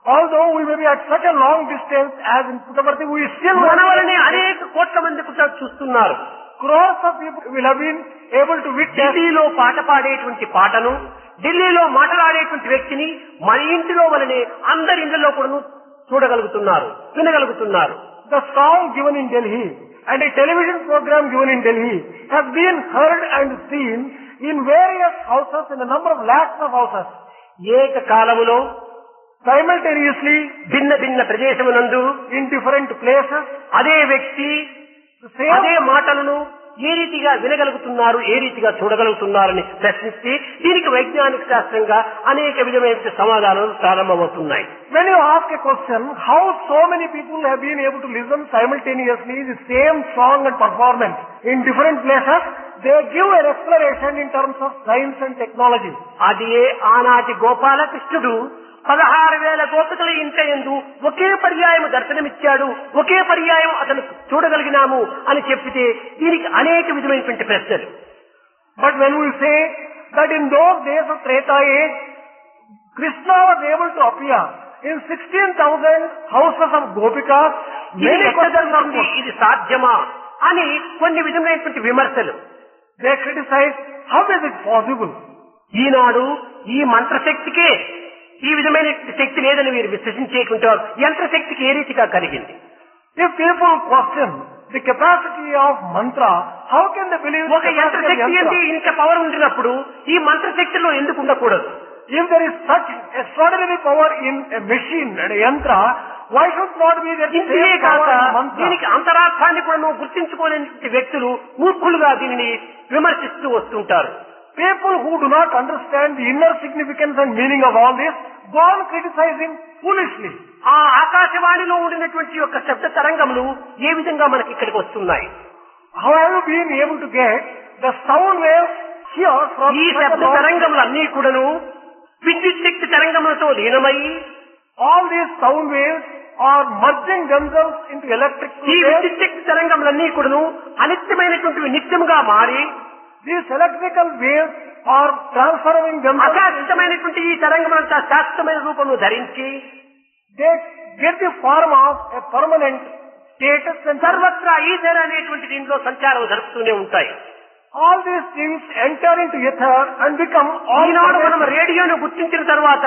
Although we may be at such a long distance as in Puttaparthi, we still మన వలనే అనేక కోట్ల మంది కూడా చూస్తున్నారు. crores of people will have been able to witness. ఢిల్లీలో పాట పాడేటువంటి పాటను ఢిల్లీలో మాట్లాడేటువంటి వ్యక్తిని మన ఇంటిలో వలనే అందరి ఇళ్లలో కూడా చూడగలుగుతున్నారు, వినగలుగుతున్నారు. The song given in Delhi and a television program given in Delhi has been heard and seen in various houses, in a number of lakhs of houses. ఏక కాలములో Simultaneously, భిన్న ప్రదేశమునందు in different places, అదే వ్యక్తి the same, అదే మాటలను ఏ రీతిగా వినగలుగుతున్నారు, ఏ రీతిగా చూడగలుగుతున్నారని ప్రశ్నిస్తే దీనికి వైజ్ఞానిక శాస్త్రంగా అనేక విధమైన సమాధానాలు ప్రారంభమవుతున్నాయి. when you ask a question, how so many people have been able to listen simultaneously the same song and performance in different places, they give an explanation in terms of science and technology. అది ఆనాటి గోపాలకృష్ణుడు 16,000 గోపికల ఇంట యందు ఒకే పర్యాయం దర్శనమిచ్చాడు, ఒకే పర్యాయం అతను చూడగలిగినాము అని చెప్పితే దీనికి అనేక విధమైనటువంటి ప్రశ్నలు. But when we say that in those days of Treta age, Krishna was able to appear in 16,000 houses of Gopikas, ఇది many ఎక్కడ questions are జరుగుతుంది, put. ఇది సాధ్యమా అని కొన్ని విధమైనటువంటి విమర్శలు. They criticize, how is it possible? ఈనాడు ఈ మంత్రశక్తికే ఈ విధమైన శక్తి లేదని మీరు విశ్వసించేటువంటి వారు యంత్రశక్తికి ఏ రీతిగా కలిగింది? If people question the capacity of mantra, how can they believe ఒక the capacity of యంత్రశక్తి yantra? అంటే ఇంత పవర్ ఉండినప్పుడు ఈ మంత్రశక్తిలో ఎందుకు ఉండకూడదు? If there is such extraordinary power in a machine and a yantra, why should not be there ఇంతే same కాక power in mantra? దీనికి అంతరార్థాన్ని కూడా నువ్వు గుర్తించుకోలేని వ్యక్తులు మూర్ఖులుగా దీనిని విమర్శిస్తూ వస్తుంటారు. People who do not understand the inner significance and meaning of all this, go on criticizing foolishly. ఆ ఆకాశవాణిలో ఉండినటువంటి యొక్క శబ్ద తరంగములు ఏ విధంగా మనకి ఇక్కడికి వస్తున్నాయి? How have you been able to get the sound waves here from ఈ such a శబ్ద long తరంగములన్నీ కూడాను విద్యుత్ శక్తి తరంగములతో లీనమై all these sound waves are merging themselves into electric ఈ waves. విద్యుత్ శక్తి తరంగములన్నీ కూడాను అనిత్యమైనటువంటి నిత్యముగా మారి These electrical waves are transforming themselves. అశాశ్వతమైనటువంటి ఈ తరంగములంతా శాశ్వతమైన రూపమును ధరించి They get the form of a permanent status and సర్వత్రా ఈథర్ అనేటువంటి దీంట్లో సంచారం జరుపుతూనే ఉంటాయి. all these things enter into ether and become all. ఈనాడు మనం రేడియోను గుర్తించిన తర్వాత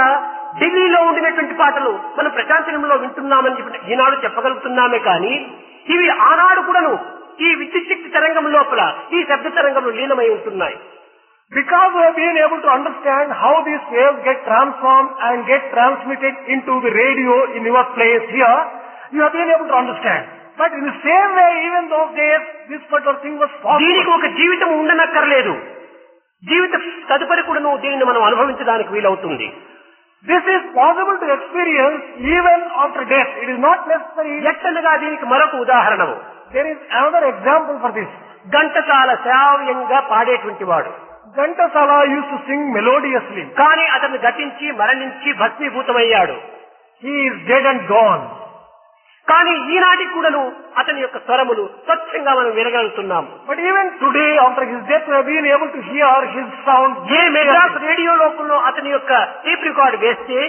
ఢిల్లీలో ఉండినటువంటి పాటలు మనం ప్రశాంతనంలో వింటున్నామని చెప్పి ఈనాడు చెప్పగలుగుతున్నామే కానీ ఇవి ఆనాడు కూడాను ఈ విద్యుత్ శక్తి తరంగం లోపల ఈ శబ్ద తరంగంలో లీనమై ఉంటున్నాయి. Because we have been able to understand how these waves get transformed and get transmitted into the radio in your place here, you have been able to understand. But in the same way, even those days, this particular thing was దీనికి possible. ఒక జీవితం ఉండనక్కర్లేదు. జీవిత తదుపరి కూడాను దీనిని మనం అనుభవించడానికి వీలవుతుంది. This is possible to experience even after death. It is not necessary. ఎట్టనగా దీనికి మరొక ఉదాహరణము. There is another example for this. Ghantasala శ్రావ్యంగా పాడేటువంటి వాడు. Ghantasala used to sing melodiously. కానీ అతను గతించి మరణించి భస్మీభూతమయ్యాడు. He is dead and gone. కానీ ఈనాటికి కూడాను అతని యొక్క స్వరములు స్వచ్ఛంగా మనం వినగలుగుతున్నాము. But even today, after his death, we have been able to hear his sound. A Madras radio లోపల అతని యొక్క టేప్ రికార్డ్ వేస్తే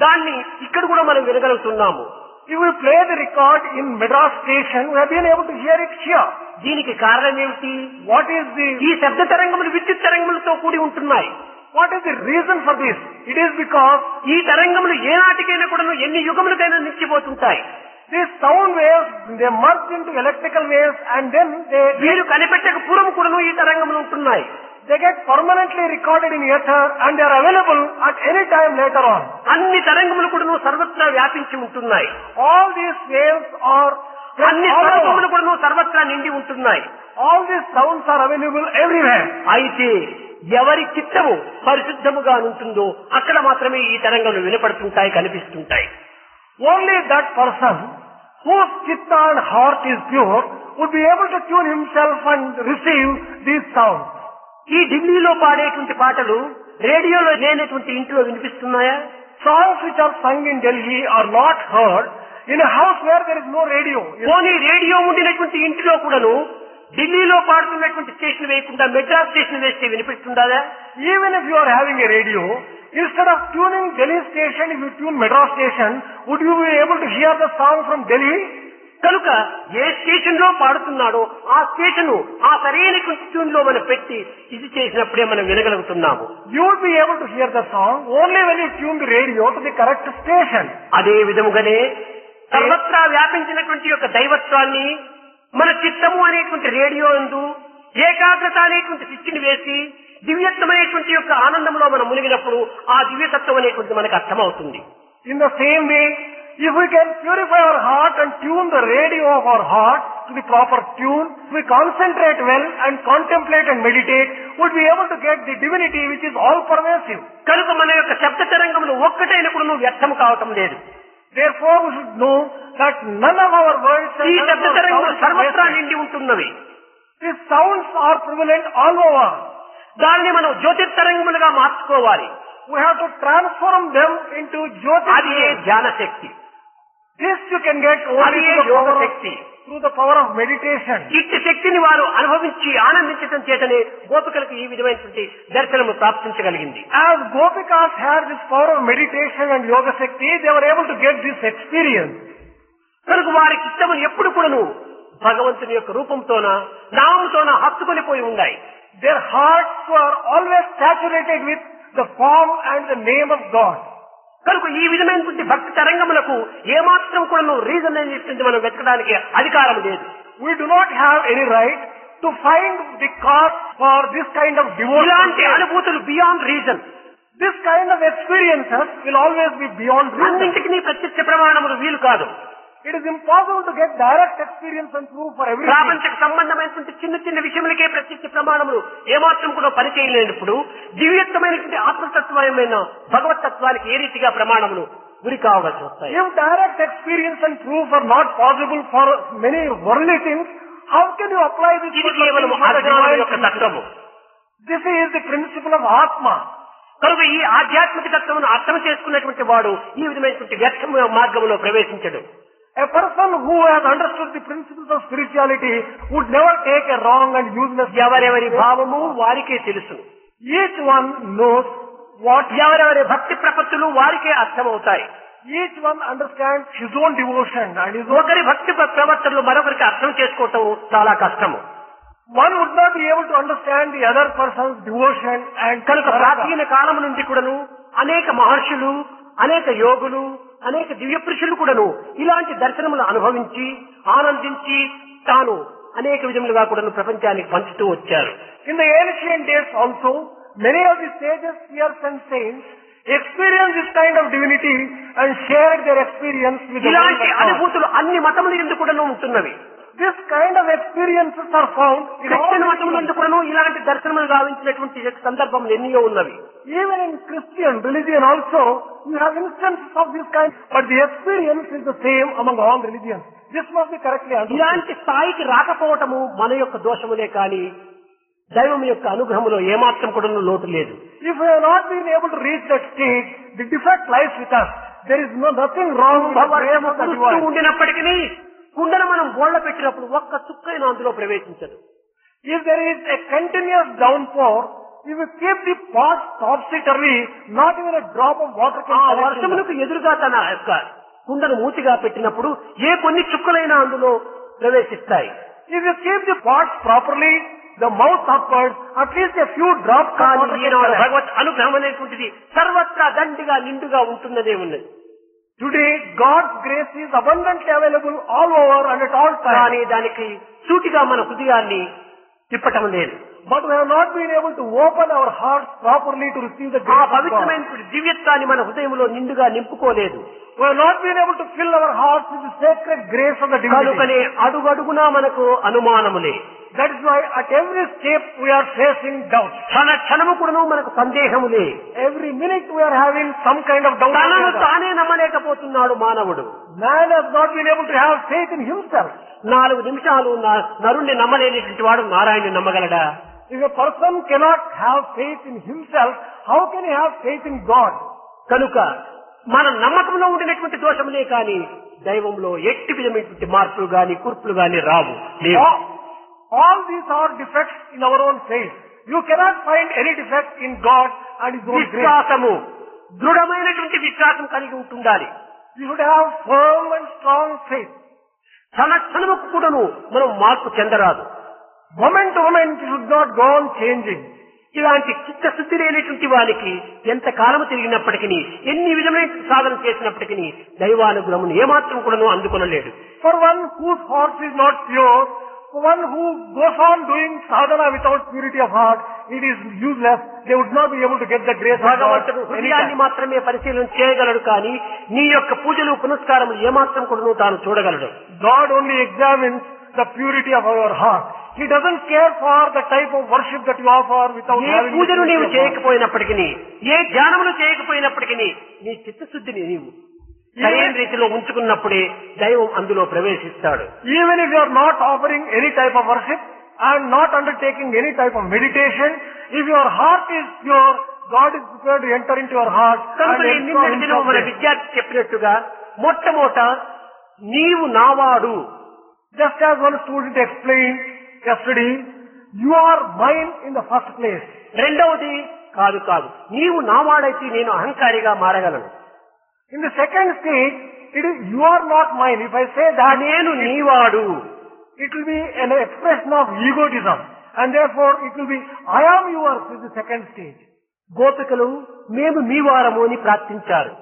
దాన్ని ఇక్కడ కూడా మనం వినగలుగుతున్నాము. If we play the record in Madras station, we have been able to hear it here. దీనికి కారణం ఏమిటి? What is the ఈ శబ్ద తరంగములు విద్యుత్ తరంగములతో కూడి ఉంటున్నాయి. what is the reason for this? It is because ఈ తరంగములు ఏనాటికైనా కూడాను ఎన్ని యుగములకైనా నిలిచిపోతుంటాయి. these sound waves, they merge into electrical waves and then వీరు కనిపెట్టక పూర్వం కూడాను ఈ తరంగములు ఉంటున్నాయి. they get permanently recorded in ether and they are available at any time later on. అన్ని తరంగములు కూడాను సర్వత్రా వ్యాపించి ఉంటున్నాయి. All these waves are అన్ని all over. స్వరూపములు కూడాను సర్వత్రా నిండి ఉంటున్నాయి. All these sounds are available everywhere. అయితే ఎవరి చిత్తము పరిశుద్ధముగా ఉంటుందో అక్కడ మాత్రమే ఈ తరంగములు వినపడుతుంటాయి, కనిపిస్తుంటాయి. Only that person whose chitta and heart is pure would be able to tune himself and receive these sounds. ఈ ఢిల్లీలో పాడేటువంటి పాటలు రేడియోలో లేనటువంటి ఇంట్లో వినిపిస్తున్నాయా? Songs which are sung in Delhi are not heard in a house where there is no radio. పోనీ radio ఉండినటువంటి ఇంటిలో కూడాను ఢిల్లీలో పాడుతున్నటువంటి స్టేషన్ వేయకుండా మెడ్రాస్ స్టేషన్ వేస్తే వినిపిస్తుందా? Even if you are having a radio, instead of tuning Delhi station, if you tune Madras station, would you be able to hear the song from Delhi? కనుక ఏ station లో పాడుతున్నాడో ఆ స్టేషన్ ఆ సరైనటువంటి tune లో మనం పెట్టి ఇది చేసినప్పుడే మనం వినగలుగుతున్నాము. You would be able to hear the song only when you tune the radio to the correct station. అదే విధముగానే సర్వత్రా వ్యాపించినటువంటి యొక్క దైవత్వాన్ని మన చిత్తము అనేటువంటి రేడియో యందు ఏకాగ్రత అనేటువంటి స్విచ్ని వేసి దివ్యత్వమైనటువంటి యొక్క ఆనందంలో మనం మునిగినప్పుడు ఆ దివ్యతత్వం అనేటువంటి మనకు అర్థమవుతుంది. In the same way, if we can purify our heart and tune the radio of our heart to the proper tune, we concentrate well and contemplate and meditate, we'll be able to get the divinity which is all pervasive. కనుక మన యొక్క శబ్ద తరంగములు ఒక్కటైనప్పుడు నువ్వు వ్యర్థం కావటం లేదు. Therefore, we should know that none of our words and ఈ none of శబ్ద our తరంగములు sounds are సర్వత్రా wasted. నిండి ఉంటున్నవి. These sounds are prevalent all over. దాన్ని మనం జ్యోతిర్తరంగములుగా మార్చుకోవాలి. We have to transform them into Jyoti. అది ఏ ధ్యాన శక్తి, This you can get అది only A through the yoga power of, Shakti. through the power of meditation. ఇట్టి శక్తిని వారు అనుభవించి ఆనందించడం చేతనే గోపికలకు ఈ విధమైనటువంటి దర్శనము ప్రాప్తించగలిగింది. As Gopikas had this power of meditation and yoga shakti, they were able to get this experience. కనుక వారి చిత్తము ఎప్పుడు కూడాను భగవంతుని యొక్క రూపంతోన నామంతోన హత్తుకొనిపోయి ఉన్నాయి. Their hearts were always saturated with the form and the name of God. కనుక ఈ విధమైనటువంటి భక్తి తరంగములకు ఏమాత్రం కూడాను రీజన్ అనేటువంటి మనం వెతకడానికి అధికారం లేదు. We do not have any right to find the cause for this kind of ఇలాంటి devotion. అనుభూతులు beyond reason. This kind of experiences will always be beyond reason. అన్నింటికి ప్రత్యక్ష ప్రమాణములు వీలు కాదు. It is impossible to get direct experience and proof for everything. ప్రాపంచక సంబంధమైనటువంటి చిన్న చిన్న విషయములకే ప్రత్యక్ష ప్రమాణములు ఏమాత్రం కూడా పనిచేయలేనప్పుడు దివ్యత్వమైనటువంటి ఆత్మతత్వమైన భగవతత్వానికి ఏ రీతిగా ప్రమాణములు గురి కావాల్సి వస్తాయి. If direct experience and proof are not possible for many worldly things, how can you apply this? ఇది కేవలం అజ్ఞానం యొక్క తత్వము. This is the principle of Atma. కనుక ఈ ఆధ్యాత్మిక తత్వమును అర్థం చేసుకున్నటువంటి వాడు ఈ విధమైనటువంటి వ్యర్థ మార్గంలో ప్రవేశించడు. A person who has understood the principles of spirituality would never take a wrong and useless. ఎవరెవరి భావము వారికే తెలుసు. Each one knows what ఎవరెవరి భక్తి ప్రపత్తులు వారికే అర్థమవుతాయి. each one understands his own devotion and his own. ఒకరి భక్తి ప్రవర్తనలు మరొకరికి అర్థం చేసుకోవటం చాలా కష్టము. One would not be able to understand the other person's devotion and కనుక ప్రాచీన కాలం నుండి కూడాను అనేక మహర్షులు, అనేక యోగులు, అనేక దివ్య పురుషులు కూడాను ఇలాంటి దర్శనములు అనుభవించి ఆనందించి తాను అనేక విధములుగా కూడాను ప్రపంచానికి పంచుతూ వచ్చారు. In the ancient days also, many of the sages, seers and saints experienced this kind of divinity and shared their experience with the ఇలాంటి world of God. అనుభూతులు అన్ని మతముల యందు కూడాను ఉంటున్నవి. This kind of experiences are found in all Christian మతముల religions. యందు కూడాను ఇలాంటి దర్శనములు గావించినటువంటి సందర్భములు ఎన్నో ఉన్నవి. Even in Christian religion also, you have instances of this kind, but the experience is the same among all religions. This must be correctly understood. ఇలాంటి స్థాయికి రాకపోవటము మన యొక్క దోషములే కానీ దైవం యొక్క అనుగ్రహములో ఏమాత్రం కూడా లోటు లేదు. If we have not been able to reach that stage, the defect lies with us. There is nothing wrong with the grace of the కురుస్తూ divine. ఉండినప్పటికీ కుండను మనం బోళ్ల పెట్టినప్పుడు ఒక్క చుక్కైనా అందులో ప్రవేశించదు. If there is a continuous downpour, if you keep the pot topsy-turvy, not even a drop of water can ఆ collect in that. వర్షమునకు ఎదురుగా తన యొక్క కుండను మూతిగా పెట్టినప్పుడు ఏ కొన్ని చుక్కలైనా అందులో ప్రవేశిస్తాయి. If you keep the pots properly, the mouth upwards, at least a few drops of కానీ water can ఈనాడు collect. భగవత్ అనుగ్రహం అనేటువంటిది సర్వత్రా దండిగా నిండుగా ఉంటున్నదే ఉన్నది. Today, God's grace is abundantly available all over and at all times. కానీ దానికి సూటిగా మన హృదయాన్ని తిప్పటం లేదు. But we have not been able to open our hearts properly to receive the ఆ grace of God. పవిత్రమైనటువంటి దివ్యత్వాన్ని మన హృదయంలో నిండుగా నింపుకోలేదు. We have not been able to fill our hearts with the sacred grace of the divinity. కనుకనే అడుగడుగునా మనకు అనుమానములే. That is why at every step we are facing doubts. క్షణము కూడాను మనకు సందేహములే. Every minute we are having some kind of doubt. తనను తానే నమ్మలేకపోతున్నాడు మానవుడు. Man has not been able to have faith in himself. 4 నిమిషాలు నరుణ్ణి నమ్మలేనిటువంటి వాడు నారాయణుని నమ్మగలడా? If a person cannot have faith in himself, how can he have faith in God? కనుక మన నమ్మకంలో ఉండినటువంటి దోషములే కానీ దైవంలో ఎట్టి విధమైనటువంటి మార్పులు గాని కూర్పులు గాని రావు లేవు. All these are defects in our own faith. You cannot find any defect in God and His own grace. విశ్వాసము దృఢమైనటువంటి విశ్వాసం కలిగి ఉంటుండాలి. You should have firm and strong faith. క్షణముకు కూడాను మనం మార్పు చెందరాదు. Moment to moment you should not go on changing. ఇలాంటి చిత్తశుద్ధి లేనటువంటి వారికి ఎంత కాలము తిరిగినప్పటికీ ఎన్ని విధమైన సాధన చేసినప్పటికీ దైవానుగ్రహమును ఏమాత్రం కూడాను అందుకొనలేడు. For one whose heart is not pure, for one who goes on doing sadhana without purity of heart, it is useless. They would not be able to get the grace of God. భగవంతుడు హృదయాన్ని మాత్రమే పరిశీలన చేయగలడు కానీ నీ యొక్క పూజలు పునస్కారములు ఏమాత్రం కూడాను తాను చూడగలడు. God only examines the purity of our heart. He doesn't care for the type of worship that you offer without A having పూజను the నీవు purity of heart. చేయకపోయినప్పటికీ ఏ ధ్యానములు చేయకపోయినప్పటికీ నీ చిత్తశుద్ధిని నీవు సరైన రీతిలో ఉంచుకున్నప్పుడే దైవం అందులో ప్రవేశిస్తాడు. Even if you are not offering any type of worship and not undertaking any type of meditation, if your heart is pure, God is prepared to enter into your heart కనుక and నిన్నటి enter దినం మన into it. విద్యార్థి చెప్పినట్టుగా మొట్టమొదట నీవు నావాడు. Just as one student explained yesterday, you are mine in the first place. రెండవది కాదు నీవు నావాడైతే నేను అహంకారిగా మారగలను. In the second stage, it is you are not mine. If I say that, నేను నీవాడు. it will be an expression of egotism, and therefore it will be I am yours is the second stage. గోపికలు మేము మీ వారము అని ప్రార్థించారు.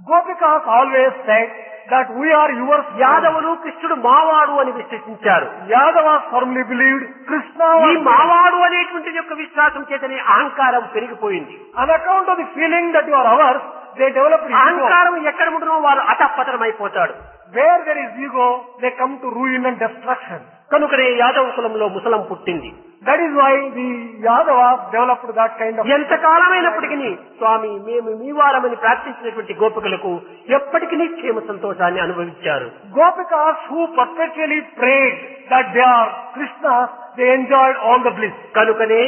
Gopikas always said that we are yours. యాదవులు కృష్ణుడు మావాడు అని విశ్వసించారు. Yadavas firmly believed Krishna ఈ was మావాడు అనేటువంటి యొక్క విశ్వాసం చేతనే అహంకారం పెరిగిపోయింది. on account of the feeling that you are ours, they developed ego. అహంకారం ఎక్కడ ఉంటున్నో వారు అతపతనం అయిపోతాడు. Where there is ego, they come to ruin and destruction. కనుకనే యాదవ కులంలో ముసలం పుట్టింది. That is why the Yadavas developed that kind of. ఎంత కాలమైనప్పటికీ స్వామి మేము మీ వారమని ప్రార్థించినటువంటి గోపికలకు ఎప్పటికీ క్షేమ సంతోషాన్ని అనుభవించారు. Gopikas who perpetually prayed that they are Krishnas, they enjoyed all the bliss. కనుకనే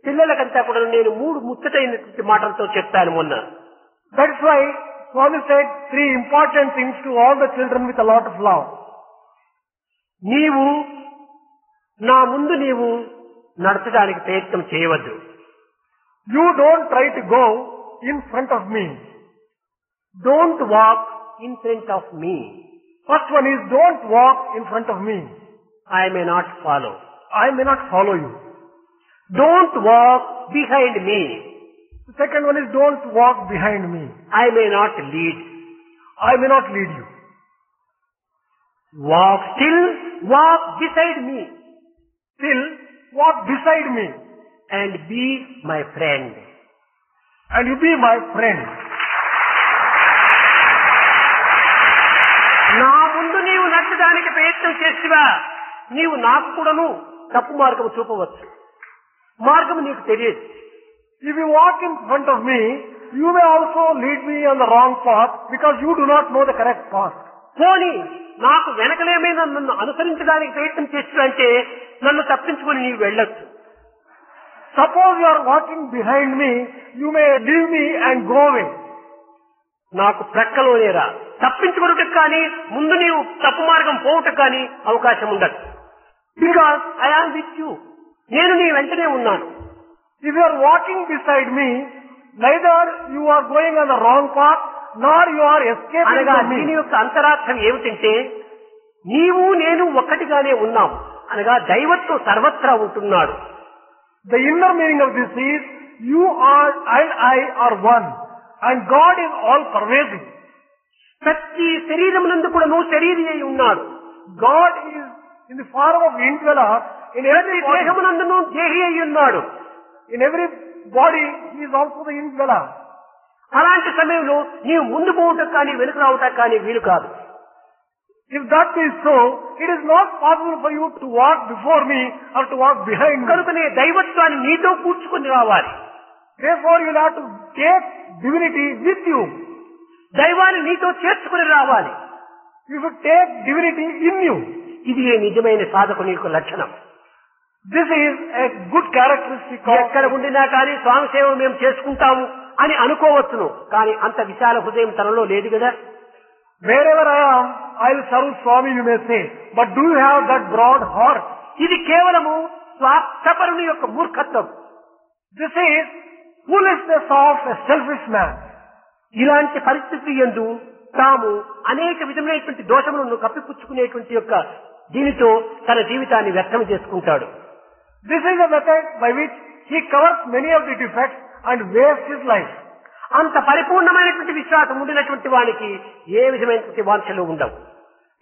పిల్లలకంతా కూడా నేను 3 ముచ్చటైనటువంటి మాటలతో చెప్పాను మొన్న. That is why Swami said 3 important things to all the children with a lot of love. నీవు నా ముందు నీవు నడచడానికి ప్రయత్నం చేయవద్దు. You don't try to go in front of me. Don't walk in front of me. First one is don't walk in front of me. I may not follow. I may not follow you. Don't walk behind me. The second one is don't walk behind me. I may not lead. I may not lead you. Walk beside me Still walk beside me and be my friend. and you be my friend. నా ముందు నీవు నచ్చడానికి ప్రయత్నం చేసివా నీవు నాకు కూడాను తప్పు మార్గం చూపవచ్చు. మార్గం నీకు తెలియదు. If you walk in front of me, you may also lead me on the wrong path because you do not know the correct path. పోనీ నాకు వెనకలేమైనా నన్ను అనుసరించడానికి ప్రయత్నం చేసినంటే నన్ను తప్పించుకొని నీవు వెళ్ళొచ్చు. Suppose you are walking behind me, you may leave me and go away. నాకు ప్రక్కలోనేరా తప్పించుకున్నట్టుకు కానీ ముందు నీవు తప్పు మార్గం పోవుటకు కానీ అవకాశం ఉండదు. Because I am with you. నేను నీ వెంటనే ఉన్నాను. If you are walking beside me, neither you are going on the wrong path, nor you are escaping అనగా from దీని me. యొక్క అంతరార్థం ఏమిటంటే నీవు నేను ఒక్కటిగానే ఉన్నాం అనగా దైవత్వం సర్వత్రా ఉంటున్నాడు. The inner meaning of this is, you are and I are one, and God is all pervasive. ప్రతి శరీరమునందు కూడా నువ్వు శరీరి అయి ఉన్నాడు. God is in the form of indweller in ప్రతి every body. దేహమునందును దేహి అయి ఉన్నాడు. In every body, He is also the indweller. అలాంటి సమయంలో నీవు ముందు పోవటం కానీ వెనుక రావటం కానీ వీలు కాదు. If that is so, it is not possible for you to walk before me or to walk behind me. కనుకనే దైవత్వాన్ని నీతో కూర్చుకొని రావాలి. Therefore, you will have to take divinity with you. దైవాన్ని నీతో చేర్చుకుని రావాలి. You should take divinity in you. ఇది నిజమైన సాధకుని యొక్క లక్షణం. This is a good characteristic ఎక్కడ of... ఉండినా కానీ స్వామి సేవ మేము చేసుకుంటాము అని అనుకోవచ్చును. కానీ అంత విశాల హృదయం తనలో లేదు కదా. Wherever I am, I will serve Swami, you may say. But do you have that broad heart? ఇది కేవలము స్వార్థపరుని యొక్క మూర్ఖత్వం. This is foolishness of a selfish man. ఇలాంటి పరిస్థితి యందు తాము అనేక విధమైనటువంటి దోషములను కప్పిపుచ్చుకునేటువంటి యొక్క దీనితో తన జీవితాన్ని వ్యర్థం చేసుకుంటాడు. This is a method by which he covers many of the defects and wastes his life. అంత పరిపూర్ణమైనటువంటి విశ్వాసం ఉండినటువంటి వానికి ఏ విధమైనటువంటి వాంఛలు ఉండవు.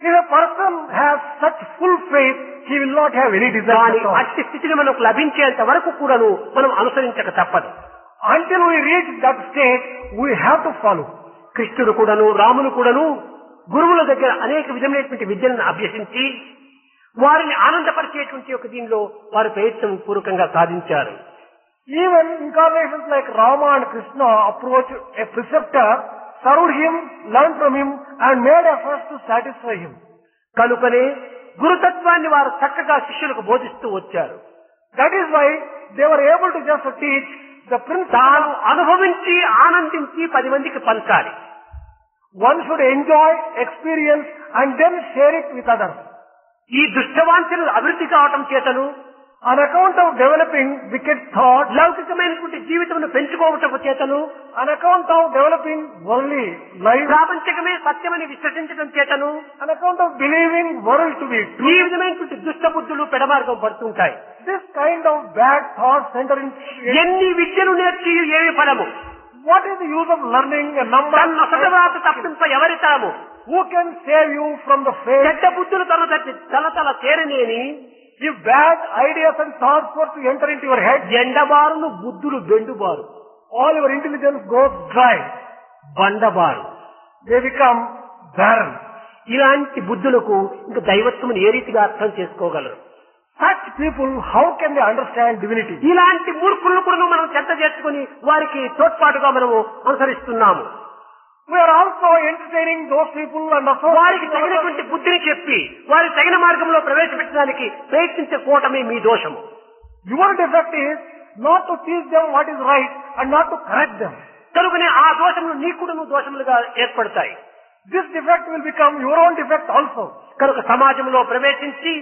If a person has such full faith, he will not have any desire కానీ at all. అట్టి స్థితిని మనకు లభించేంత వరకు కూడాను మనం అనుసరించక తప్పదు. Until we reach that state, we have to follow. కృష్ణుడు కూడాను రాములు కూడాను గురువుల దగ్గర అనేక విధమైనటువంటి విద్యలను అభ్యసించి వారిని ఆనందపరిచేటువంటి ఒక దీనిలో వారు ప్రయత్నం పూర్వకంగా సాధించారు. Even incarnations like Rama and Krishna approached a preceptor, served him, learned from him, and made efforts to satisfy him. కనుకనే గురుతత్వాన్ని వారు చక్కగా శిష్యులకు బోధిస్తూ వచ్చారు. That is why they were able to just teach the principle. తాను అనుభవించి ఆనందించి 10 మందికి పంచాలి. One should enjoy, experience, and then share it with others. ఈ దుష్టవాంఛలు అభివృద్ధి కావటం చేతను On account of developing wicked thoughts, లౌకికమైనటువంటి జీవితమును పెంచుకోవటం చేతను on account of developing worldly life, ప్రాపంచికమే సత్యమని విశ్వసించడం చేతను on account of believing world to be ఈ true, విధమైనటువంటి దుష్ట బుద్ధులు పెడమార్గం పడుతుంటాయి. this kind of bad thoughts enter in. ఎన్ని విద్యలు నేర్చి ఏమి ఫలము? What is the use of learning a number తన నొసటరాత తప్పింప ఎవరి తాము? who can save you from the fate? చెడ్డ బుద్ధులు తల చేరనేని If bad ideas and thoughts were to enter into your head, ఎండబారును బుద్ధులు బెండుబారు, all your intelligence goes dry. బండబారు. They become barren. ఇలాంటి బుద్ధులకు ఇంకా దైవత్వమును ఏ రీతిగా అర్థం చేసుకోగలరు? Such people, how can they understand divinity? ఇలాంటి మూర్ఖులను కూడా మనం చెత్త చేసుకుని వారికి తోడ్పాటుగా మనము అనుసరిస్తున్నాము. We are also entertaining those people and వారికి associating తగినటువంటి బుద్ధిని చెప్పి వారి తగిన మార్గంలో ప్రవేశపెట్టడానికి ప్రయత్నించకపోవటమే మీ దోషము. Your defect is not to teach them what is right and not to correct them. కనుకనే ఆ దోషములు నీకు కూడా దోషములుగా ఏర్పడతాయి. This defect will become your own defect also. కనుక సమాజంలో ప్రవేశించి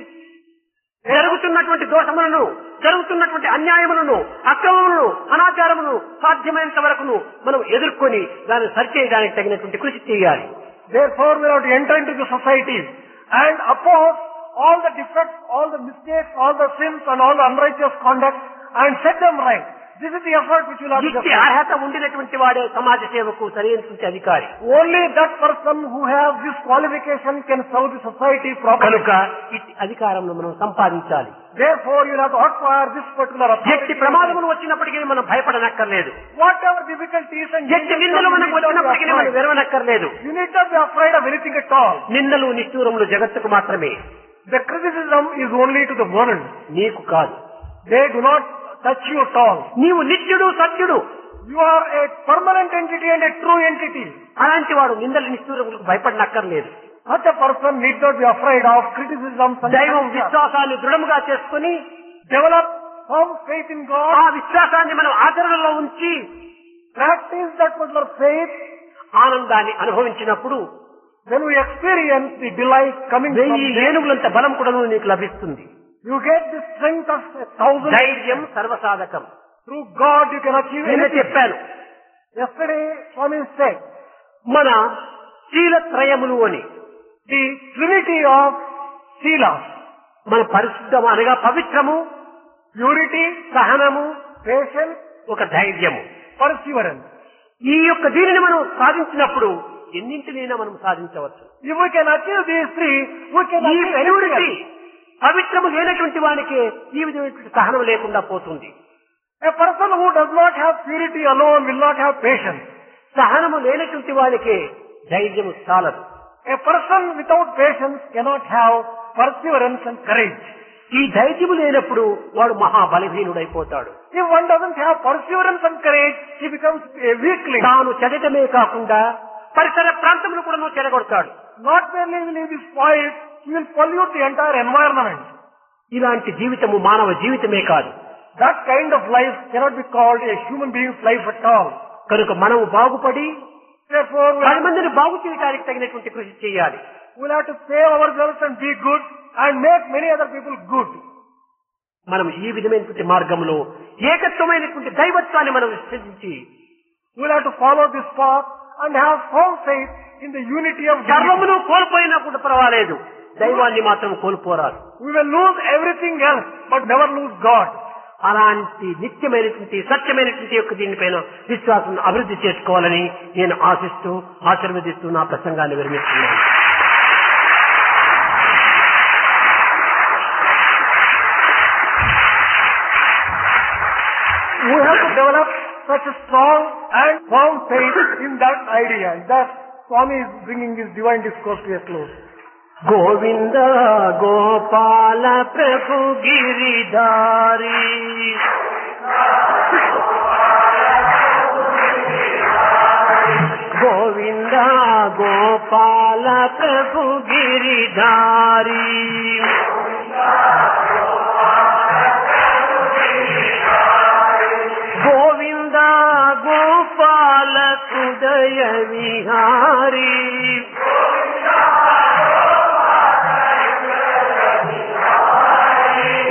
జరుగుతున్నటువంటి దోషములను, జరుగుతున్నటువంటి అన్యాయములను, అక్రమములను, అనాచారములను సాధ్యమైనంత వరకును మనం ఎదుర్కొని దాన్ని సరిచేయడానికి తగినటువంటి కృషి చేయాలి. Therefore, we have to enter into the society and oppose all the defects, all the mistakes, all the sins and all the unrighteous conduct and set them right. This is the effort which will have to ఇట్టి be. అర్హత ఉండినటువంటి వాడే సమాజ సేవకు సరైనటువంటి అధికారి. Only that person who has this qualification can serve the society properly. కనుక ఇట్టి అధికారంలో మనం సంపాదించాలి. Therefore, you have to acquire this particular ఎట్టి authority. ప్రమాదములు వచ్చినప్పటికీ మనం భయపడనక్కర్లేదు. Whatever difficulties and ఎట్టి నిందలు మనకు వచ్చినప్పటికీ మనం వెరవనక్కర్లేదు. you need not be afraid of anything at all. నిందలు నిష్ఠూరములు జగత్తుకు మాత్రమే, The criticism is only to the world. నీకు కాదు. They do not touch you at all. నీవు నిత్యుడు, సత్యుడు. You are a permanent entity and a true entity. అలాంటి వాడు నిందలు నిష్ఠూరములకు భయపడనక్కర్లేదు. Such a person need not be afraid of criticism. దైవం విశ్వాసాన్ని దృఢముగా చేసుకుని Develop firm faith in God. ఆ విశ్వాసాన్ని మనం ఆచరణలో ఉంచి Practice that particular faith. ఆనందాన్ని అనుభవించినప్పుడు Then we experience the delight coming from 1000 there. ఏనుగులంత బలం కూడా నీకు లభిస్తుంది. You get the strength of 1,000. ధైర్యం సర్వసాధకం. Through God you can achieve నేను anything. చెప్పాను, Yesterday Swami said మన శీలత్రయములు అని the trinity of Silas. మన పరిశుద్ధము అనగా పవిత్రము, Purity, సహనము, patience, ఒక ధైర్యము. perseverance. ఈ యొక్క దీనిని మనం సాధించినప్పుడు ఎన్నింటినైనా మనం సాధించవచ్చు. If we can achieve these three, we can ఈ achieve ప్యూరిటీ, anything. పవిత్రము లేనటువంటి వానికి ఈ విధమైనటువంటి సహనం లేకుండా పోతుంది. A person who does not have purity alone will not have patience. సహనము లేనటువంటి వానికి ధైర్యము చాలదు. A person without patience cannot have perseverance and courage. ఈ ధైర్యము లేనప్పుడు వాడు మహాబలహీనుడైపోతాడు. If one doesn't have perseverance and courage, he becomes a weakling. తాను చెదటమే కాకుండా పరిసర ప్రాంతమును కూడా చెడగొడతాడు. Not merely will he be spoiled, he will pollute the entire environment. ఇలాంటి జీవితము మానవ జీవితమే కాదు. That kind of life cannot be called a human being's life at all. కనుక మనము బాగుపడి Therefore, 10 మందిని బాగు చేయడానికి తగినటువంటి కృషి చేయాలి. we'll have to save ourselves and be good and make many other people good. మనం ఈ విధమైనటువంటి మార్గంలో ఏకత్వమైనటువంటి దైవత్వాన్ని మనం విశ్వసించి We'll have to follow this path and have firm faith in the unity of God. సర్వమును కోల్పోయినా కూడా పర్వాలేదు, దైవాన్ని మాత్రం కోల్పోరాదు. We will lose everything else, but never lose God. అలాంటి నిత్యమైనటువంటి సత్యమైనటువంటి యొక్క దీనిపైన విశ్వాసం అభివృద్ధి చేసుకోవాలని నేను ఆశిస్తూ ఆశీర్వదిస్తూ నా ప్రసంగాన్ని విరమిస్తున్నాను. We have to develop such a strong and firm faith in that idea. And that Swami is bringing his divine discourse to a close. Govinda Gopala ప్రభు గిరిధారి, గోవింద గోపాల ప్రభు గిరిధారి, గోవింద గోపాల హృదయ విహారీ,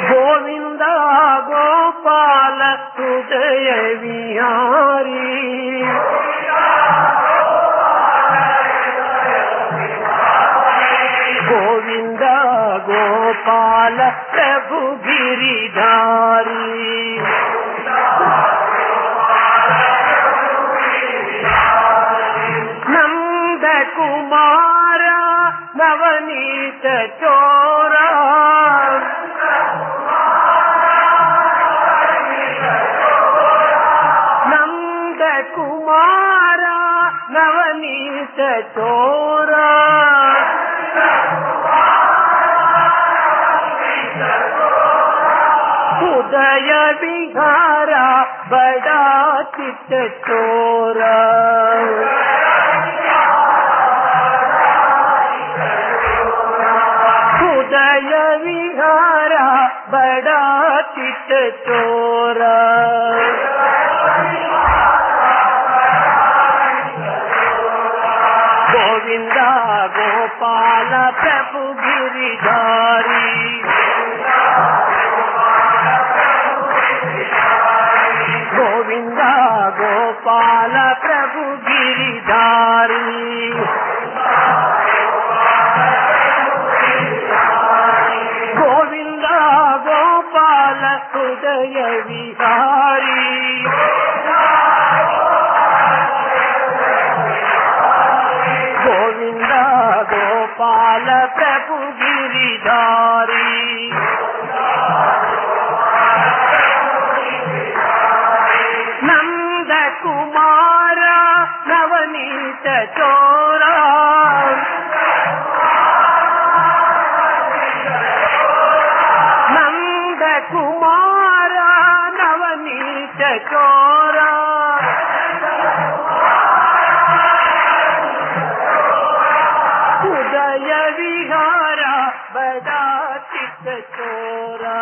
గోవింద గోపాల హృదయ విహారీ, గోవింద గోపాల ప్రభు గిరిధారి, నంద కుమార నవనీత చోరా, నంద కుమార నవనీత చోరా, ఉదయ విహార బడా చిత్త చోరా, ఉదయ విహార బడా చిత్త చోరా, గోవింద గోపాల ప్రభు గిరిధారి, గోపాల ప్రభు గిరిధారి గోవింద గోపాల హృదయ విహారీ గోవింద గోపాల ప్రభు గిరిధారి నంద కుమార నవనీత చోరా నంద కుమార నవనీత చోరా హృదయ విహార బడా చిత్త చోరా